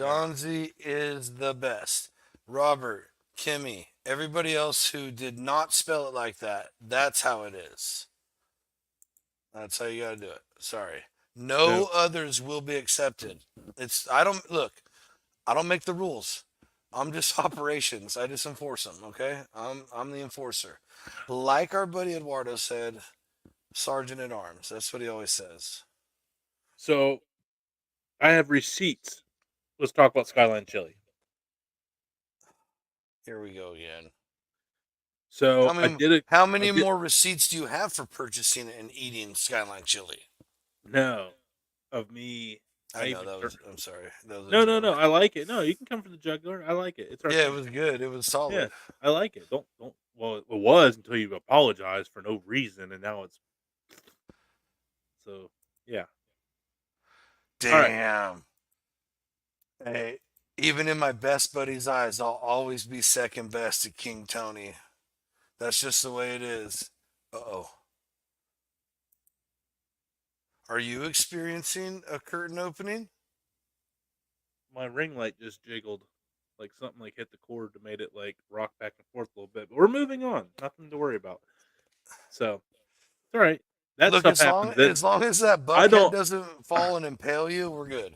All right. Johnsy is the best. Robert, Kimmy, everybody else who did not spell it like that, that's how it is. That's how you gotta do it. Sorry. No So others will be accepted. I don't look, I don't make the rules. I'm just operations. I just enforce them, okay? I'm the enforcer. Like our buddy Eduardo said, Sergeant at Arms. That's what he always says. so I have receipts. Let's talk about Skyline Chili. Here we go again. So How I many did more receipts do you have for purchasing and eating Skyline chili? no of me. I I know even that tur- was. I'm sorry, that was a no. joke. I like it. No, you can come for the jugular. I like it. It's our Yeah, it thing. was good. It was Yeah, solid. I like it. Don't. Well, it was until you apologized for no reason, and now it's so. Yeah. All right. Damn. Hey, even in my best buddy's eyes, I'll always be second best to King Tony. That's just the way it is. Uh-oh. Are you experiencing a curtain opening? My ring light just jiggled, like something like hit the cord to made it like rock back and forth a little bit. But we're moving on. Nothing to worry about. So it's all right. That Look, stuff happens. Then as long as that I buckhead don't. doesn't fall and impale you, we're good.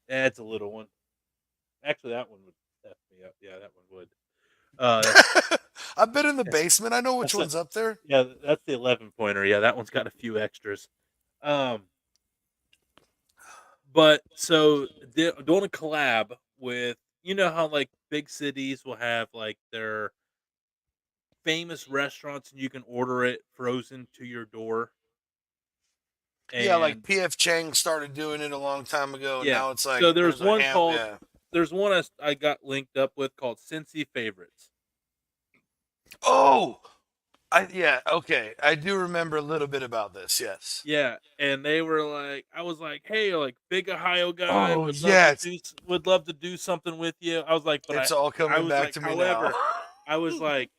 It's a little one. Actually, that one would F me up. Yeah, that one would. That's I've been in the basement. I know which that's a, one's up there. yeah, that's the 11 pointer. Yeah, that one's got a few extras. Um, but so doing a collab with how like big cities will have like their famous restaurants and you can order it frozen to your door. Yeah, like And PF Chang started doing it a long time ago. yeah, Now it's like so there's a ham. Yeah. there's one I got linked up with called Cincy Favorites. Oh, yeah. Okay, I do remember a little bit about this. Yes. Yeah, and they were like, I was like, "Hey, like big Ohio guy, Oh yes, would love to do something with you." I was like, but it's all I coming was back like, to me now. however, I was like,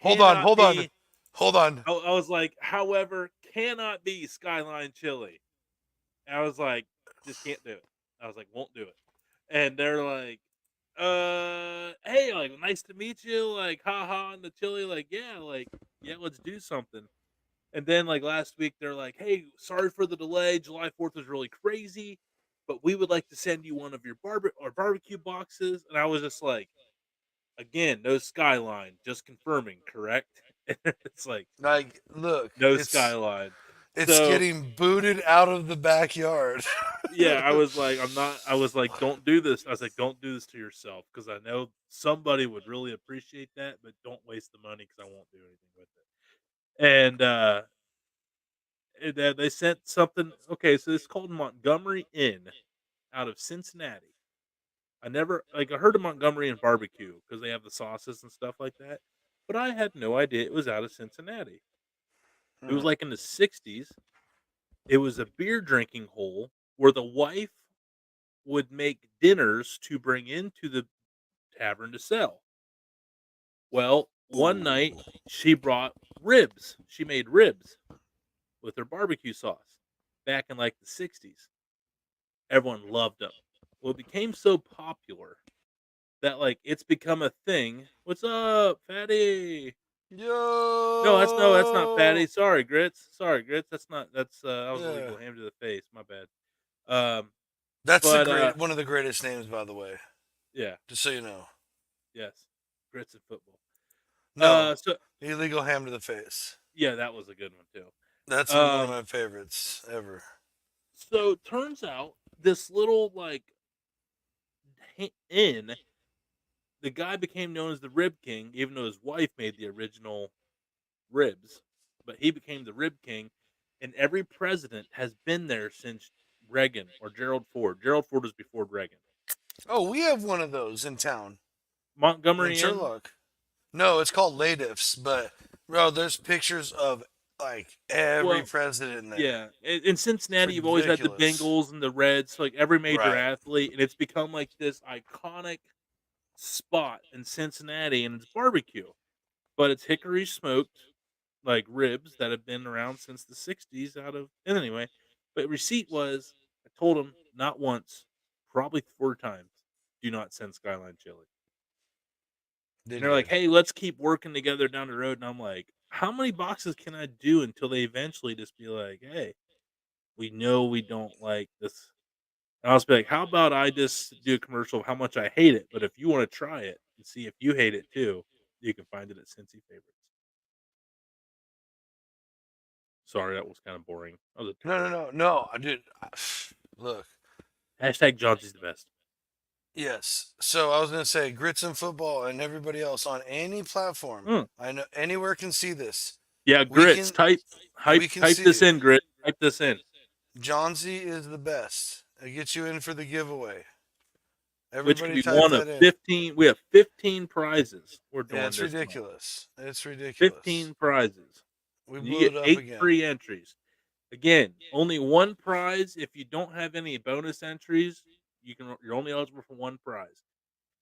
Hold on, cannot hold on, be. hold on. I was like, however, cannot be Skyline Chili. And I was like, just can't do it. I was like, won't do it. And they're like, hey, like, nice to meet you. Like, haha, and the chili, like, yeah, let's do something. And then like last week, they're like, "Hey, sorry for the delay. July 4th was really crazy, but we would like to send you one of your barbecue boxes." And I was just like, "Again, no Skyline. Just confirming, correct?" It's like Like, look, no Skyline. it's So getting booted out of the backyard. yeah, I was like, I'm not. I was like, don't do this. I was like, don't do this to yourself because I know somebody would really appreciate that, but don't waste the money because I won't do anything with it. And they sent something. Okay, so it's called Montgomery Inn out of Cincinnati. I never like I heard of Montgomery and barbecue because they have the sauces and stuff like that, but I had no idea it was out of Cincinnati. It was Hmm. like in the '60s. It was a beer drinking hole where the wife would make dinners to bring into the tavern to sell. Well, one night Ooh. she brought ribs. She made ribs with her barbecue sauce back in like the '60s. Everyone loved them. Well, it became so popular that like it's become a thing. What's up, fatty? No, that's not fatty. Yo. Sorry, grits. Sorry, grits. That's not. That was Yeah. illegal. Ham to the face. My bad. Um, That's but one of the greatest names, by the way. yeah, Just so you know. yes, grits and football. No, So illegal ham to the face. yeah, that was a good one too. That's one of Um, my favorites ever. so turns out this little like inn, the guy became known as the Rib King, even though his wife made the original ribs. But he became the Rib King, and every president has been there since Reagan or Gerald Ford. Gerald Ford was before Reagan. Oh, we have one of those in town in Montgomery Inn. Sherlock. No, it's called Ladiff's, but bro, there's pictures of like every Well, president there. yeah, in It's Cincinnati, you've always had the ridiculous. Bengals and the Reds, like every major Right. athlete, and it's become like this iconic spot in Cincinnati, and it's barbecue, but it's hickory smoked like ribs that have been around since the '60s. Out of and anyway, but receipt was I told them not once, probably 4 times, do not send Skyline chili. And Did they're you? like, "Hey, let's keep working together down the road." And I'm like, "How many boxes can I do until they eventually just be like, hey, we know we don't like this." And I'll just be like, "How about I just do a commercial of how much I hate it, but if you want to try it and see if you hate it too, you can find it at Cincy Favorites." Sorry, that was kind of boring. That was a No, no, terrible. no, no. I did. Look, Hashtag Johnsy's the best. yes. So I was gonna say grits and football and everybody else on any platform. Mm. I know anywhere can see this. Yeah, We grits. can we can Type see this it. in, grit. Type this in. Johnsy is the best. It gets you in for the giveaway. Which could Everybody be type one of that in. 15. We have 15 prizes we're Yeah, doing it's this month. ridiculous. It's ridiculous. 15 prizes. We You blew get it up 8 again. free entries. Again, only one prize. If you don't have any bonus entries, you're only eligible for one prize.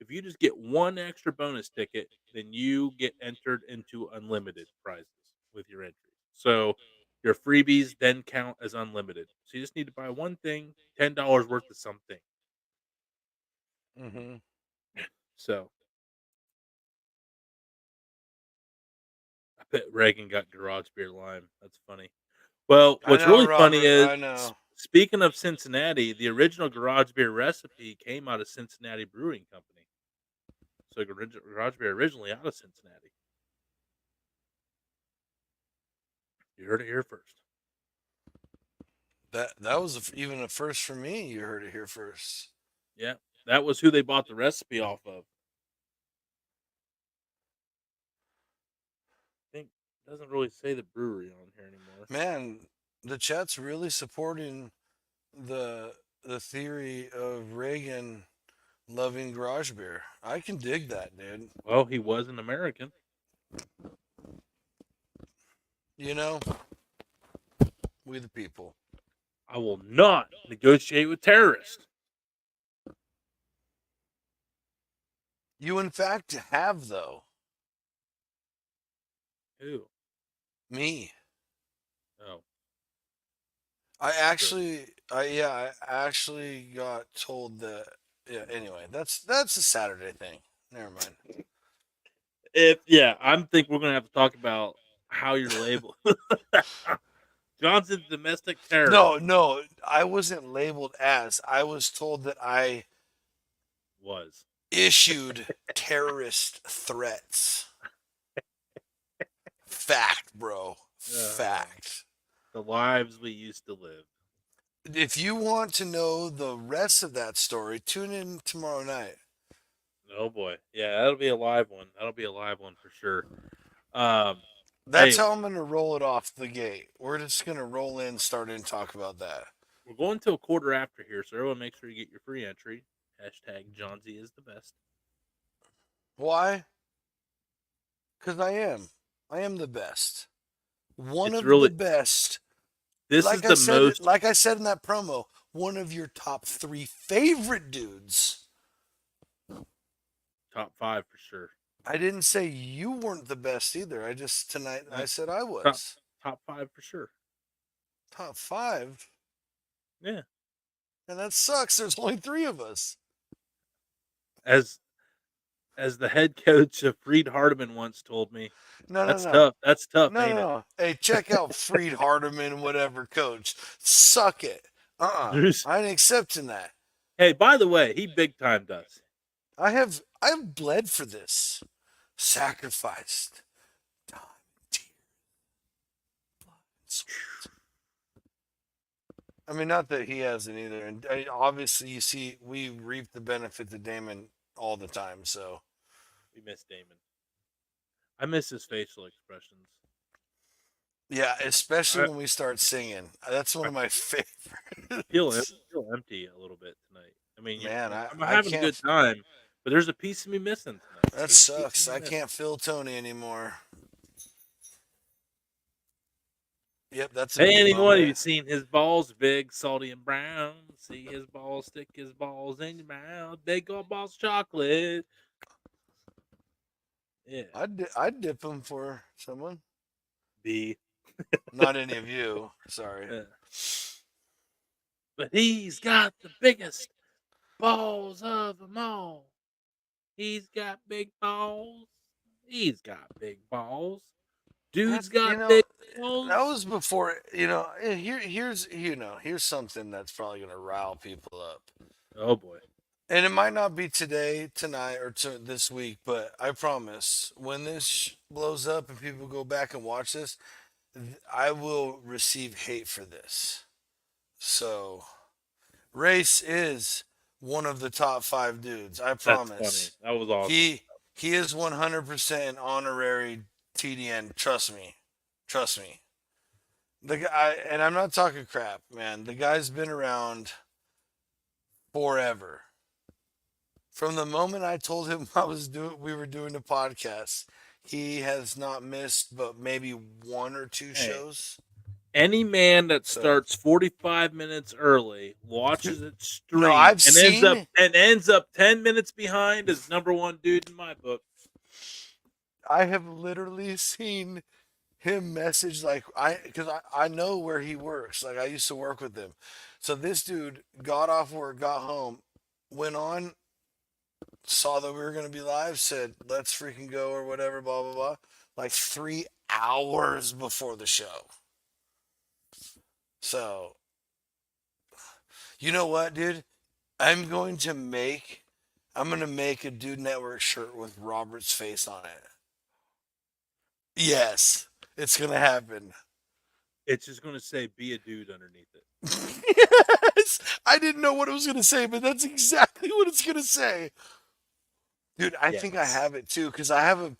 If you just get one extra bonus ticket, then you get entered into unlimited prizes with your entry. So your freebies then count as unlimited. So you just need to buy one thing, $10 worth of something. Mm-hmm. So I bet Reagan got garage beer lime. That's funny. Well, I what's know, really funny Robert. is I know. speaking of Cincinnati, the original garage beer recipe came out of Cincinnati Brewing Company. So garage beer originally out of Cincinnati. You heard it here first. That was even a first for me. You heard it here first. Yeah, that was who they bought the recipe off of. I think it doesn't really say the brewery on here anymore. Man, the chat's really supporting the theory of Reagan loving garage beer. I can dig that, dude. Well, he was an American. You know, we the people. I will not negotiate with terrorists. You in fact have though. Who? Me. Oh, I sure. actually I actually got told that yeah, anyway, that's a Saturday thing. Never mind. I think we're gonna have to talk about how you're labeled. Johnson's domestic terrorist. No, no, I wasn't labeled as. I was told that I Was. issued terrorist threats. Fact, bro. Fact. The lives we used to live. If you want to know the rest of that story, tune in tomorrow night. Oh boy, yeah, that'll be a live one. That'll be a live one for sure. That's Hey, how I'm going to roll it off the gate. We're just going to roll in, start in, talk about that. we're going to a quarter after here, so everyone make sure you get your free entry. Hashtag Johnsy is the best. Why? Because I am. I am the best. One It's of really the best. this is the most Like I said in that promo, one of your top 3 favorite dudes. top 5 for sure. I didn't say you weren't the best either. I just tonight I said I Top was. top 5 for sure. Top 5. Yeah. And that sucks. There's only 3 of us. As the head coach of Freed Hardeman once told me, No, that's no, no. tough. That's tough, No, no, ain't it? no. Hey, check out Freed Hardeman, whatever coach. Suck it. There's- I ain't accepting that. Hey, by the way, he big timed us. I've bled for this. Sacrificed. Time, tears, blood, and sweat. I mean, not that he hasn't either. And obviously, you see, we reap the benefits of Damon all the time. So We miss Damon. I miss his facial expressions. yeah, especially I, when we start singing, that's one I of my feel favorites. feel empty a little bit tonight. I mean, Man, I'm I having a can't. good time, but there's a piece of me missing tonight. That There's a piece of sucks. me I missing. can't feel Tony anymore. Yep, that's a Hey, good anyone, have you moment. seen his balls big, salty, and brown? See his balls, stick his balls in your mouth. They go balls chocolate. Yeah. I'd dip him for someone. B. Not any of you. Sorry. Yeah. But he's got the biggest balls of them all. He's got big balls. He's got big balls. That Dude's you got know big that balls. was before here's something that's probably gonna rile people up. Oh boy. And it might not be today, tonight, or this week, but I promise when this blows up and people go back and watch this, I will receive hate for this. So, Race is one of the top 5 dudes. I That's funny. promise. That was awesome. He is 100% an honorary TDN. Trust me. Trust me. The guy, and I'm not talking crap, man. The guy's been around forever. From the moment I told him we were doing the podcast, he has not missed but maybe 1 or 2 Hey, shows. any man that So starts 45 minutes early, watches it no, stream, I've and seen. ends up 10 minutes behind is number one dude in my book. I have literally seen him message like because I know where he works. Like I used to work with him. So this dude got off work, got home, went on, saw that we were gonna be live, said let's freaking go or whatever, blah blah blah. Like 3 hours before the show. So you know what, dude? I'm gonna make a Dude Network shirt with Robert's face on it. Yes, it's gonna happen. It's just going to say be a dude underneath it. Yes, I didn't know what it was gonna say, but that's exactly what it's gonna say. Dude, I think I Yes. have it too because I have a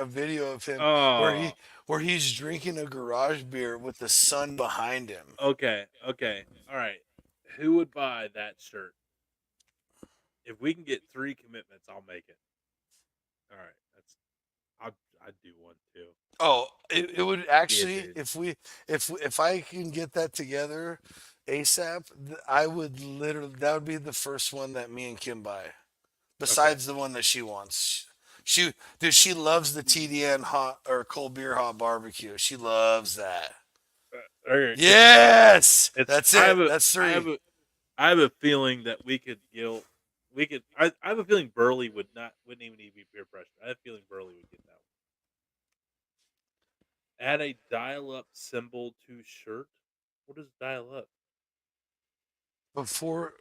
video of him Oh, where he's drinking a garage beer with the sun behind him. okay. Okay. All right. Who would buy that shirt? If we can get 3 commitments, I'll make it. All right. I'd do one too. Oh, it would Be a actually dude. if I can get that together ASAP, I would literally that would be the first one that me and Kim buy. Okay. Besides the one that she wants. She loves the TDN hot or cold beer hot barbecue. She loves that. All right. Yes, It's that's it. That's I have 3. I have a feeling that I have a feeling Burley wouldn't even need to be peer pressure. I have a feeling Burley would get that one. Add a dial up symbol to shirt. What is dial up? Before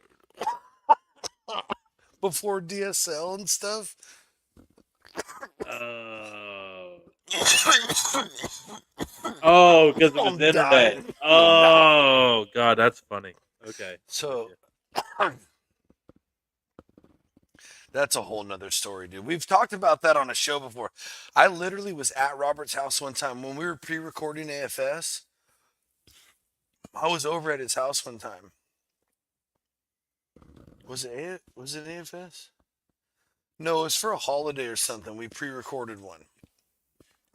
before DSL and stuff. Oh. Oh, because of his I'm internet. dying. I'm dying. Oh god, that's funny. Okay, I'm with So you. that's a whole nother story, dude. We've talked about that on a show before. I literally was at Robert's house one time when we were pre-recording AFS. I was over at his house one time. Was it AFS? No, it was for a holiday or something. We pre-recorded one.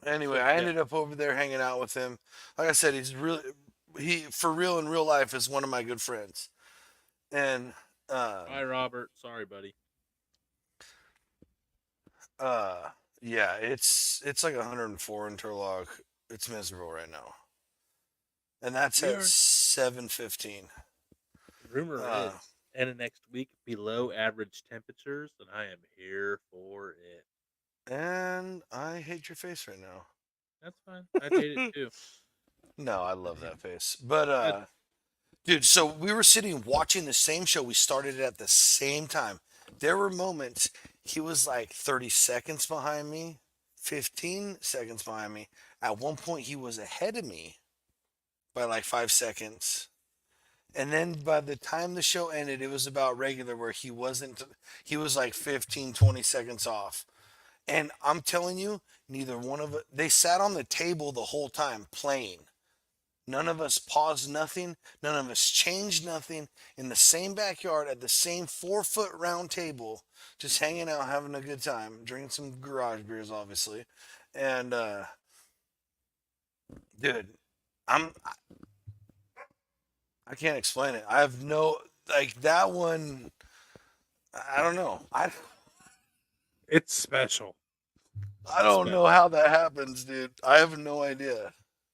Anyway, So I yeah. ended up over there hanging out with him. Like I said, he for real in real life is one of my good friends. And Bye, Robert. Sorry, buddy. uh yeah, it's like 104 interlock. It's miserable right now. And that's We at are 7:15. rumor Uh is end of next week below average temperatures, and I am here for it. and I hate your face right now. That's fine. I'd hate it too. No, I love that face. But I'd, dude, so we were sitting watching the same show. We started it at the same time. There were moments he was like 30 seconds behind me, 15 seconds behind me. At one point, he was ahead of me by like 5 seconds. And then by the time the show ended, it was about regular where he wasn't, he was like 15, 20 seconds off. And I'm telling you, neither one of it, they sat on the table the whole time playing. None of us paused nothing. None of us changed nothing in the same backyard at the same 4 foot round table, just hanging out, having a good time, drinking some garage beers, obviously. And, dude, I'm, I can't explain it. I have no, like that one, I don't know. It's special. I don't know how that happens, dude. I have no idea.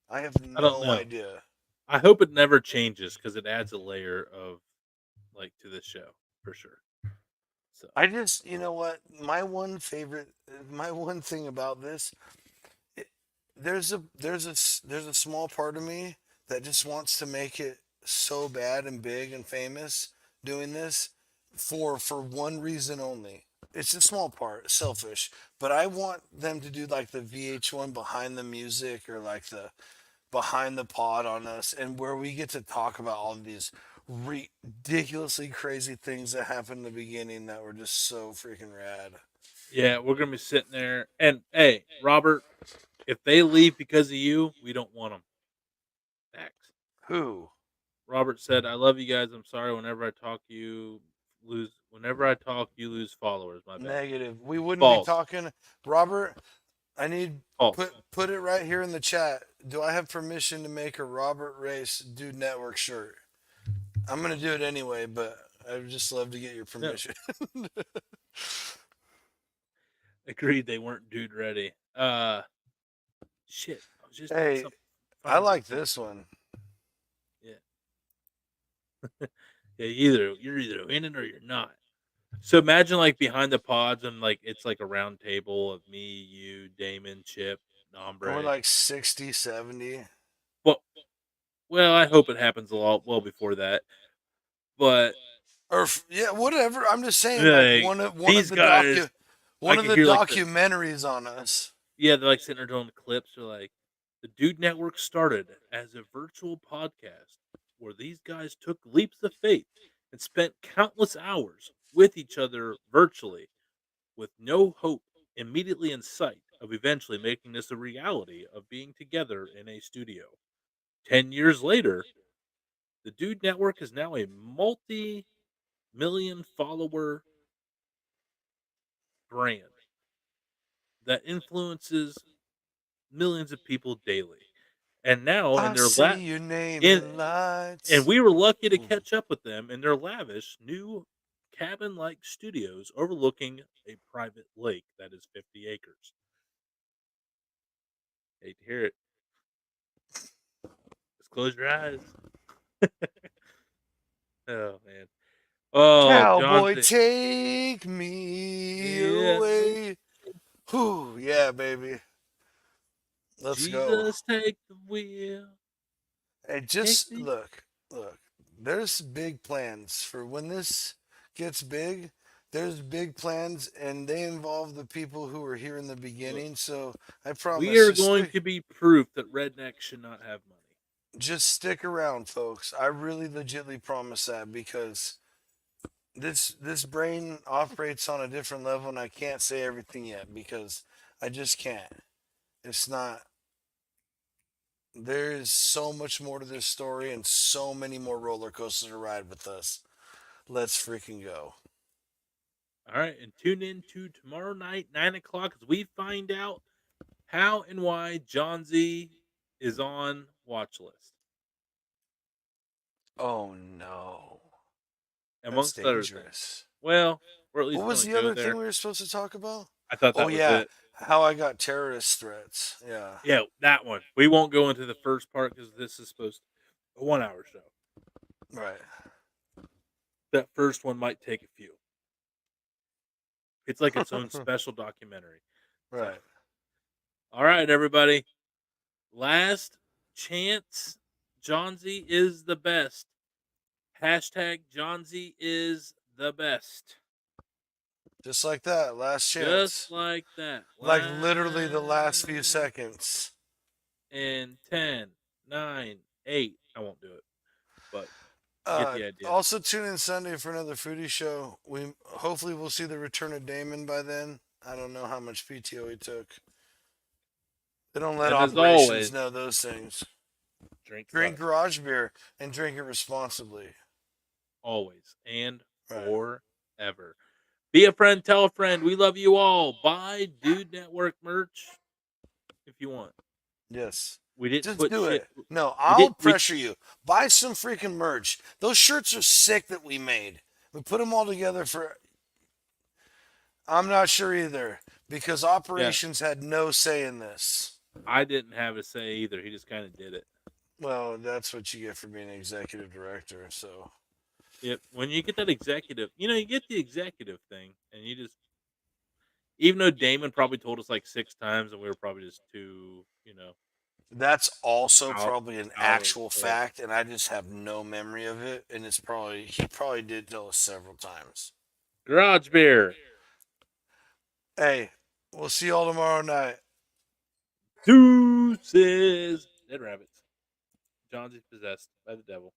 I have I don't no know. idea. I hope it never changes because it adds a layer of like to this show for sure. So I just, you know what? My one favorite, my one thing about this, it, there's a small part of me that just wants to make it so bad and big and famous doing this for one reason only. It's a small part, selfish, but I want them to do like the VH1 behind the music or like the behind the pod on us, and where we get to talk about all of these ridiculously crazy things that happened in the beginning that were just so freaking rad. yeah, we're gonna be sitting there, and hey, Robert, if they leave because of you, we don't want them. Facts. Who? Robert said, "I love you guys. I'm sorry. Whenever I talk, you lose. Whenever I talk, you lose followers. My bad. Negative. We wouldn't be False. talking. Robert, I need False. put it right here in the chat. Do I have permission to make a Robert Race Dude Network shirt? I'm gonna do it anyway, but I'd just love to get your No. permission. Agreed. They weren't dude ready. Shit. I was just doing Hey, something. I Fine like before. this one. Yeah. Yeah. You're either in it or you're not. So imagine like behind the pods and like it's like a round table of me, you, Damon, Chip, And we're Nombre. like 60, 70. Well, well, I hope it happens a lot well before that. But Or yeah, whatever. I'm just saying, like like one of these the guys, I one of can the hear like the documentaries on us. yeah, they're like sitting there doing the clips. They're like, the Dude Network started as a virtual podcast where these guys took leaps of faith and spent countless hours with each other virtually with no hope immediately in sight of eventually making this a reality of being together in a studio. 10 years later, the Dude Network is now a multi million follower brand that influences millions of people daily. And now in I their see your name in in and lights. we were lucky to Ooh. catch up with them in their lavish new cabin-like studios overlooking a private lake that is 50 acres. Hate to hear it. Just close your eyes. Oh man. Oh, Cowboy, Johnsy. take me Yeah. away. Whew, yeah, baby. Let's go. Jesus, take the wheel. Hey, Take just me. look. There's big plans for when this gets big. There's big plans, and they involve the people who were here in the Look, beginning. So I we promise, are going to be proof that rednecks should not have money. just stick around, folks. I really legitly promise that because this brain operates on a different level, and I can't say everything yet because I just can't. It's not. There is so much more to this story, and so many more roller coasters to ride with us. Let's freaking go. All right, and tune in to tomorrow night, 9 o'clock, as we find out how and why Johnsy is on watch list, Oh no. That's amongst other things. dangerous. Well, we're at What least was going to the go other thing there. we were supposed to talk about? I thought Oh that was yeah, it. how I got terrorist threats. Yeah. Yeah, that one. We won't go into the first part because this is supposed to a 1 hour show. Right. That first one might take a few. It's like its own special documentary. So, Right. all right, everybody. Last chance. Johnsy is the best. Hashtag Johnsy is the best. Just like that. Last Just chance. like that. Like literally the last few Last seconds. in 10, 9, 8. I won't do it. But get the idea. Also tune in Sunday for another foodie show. We hopefully we'll see the return of Damon by then. I don't know how much PTO he took. They don't let And as operations always, know those things. drink Drink love. garage beer and drink it responsibly. Always and Right. forever. Be a friend, tell a friend. We love you all. Buy Dude Network merch if you want. Yes. We didn't Just put do shit. it. No, We I'll did. pressure you. Buy some freaking merch. Those shirts are sick that we made. We put them all together for. I'm not sure either because operations had no say in this. I didn't have a say either. He just kind of did it. Well, that's what you get for being an executive director. So Yep. When you get that executive, you get the executive thing, and you just, even though Damon probably told us like 6 times, and we were probably just too, that's also out, probably an out of actual fact, and I just have no memory of it. And he probably did tell us several times. garage beer. Hey, we'll see y'all tomorrow night. Deuces. Dead rabbits. Johnsy possessed by the devil.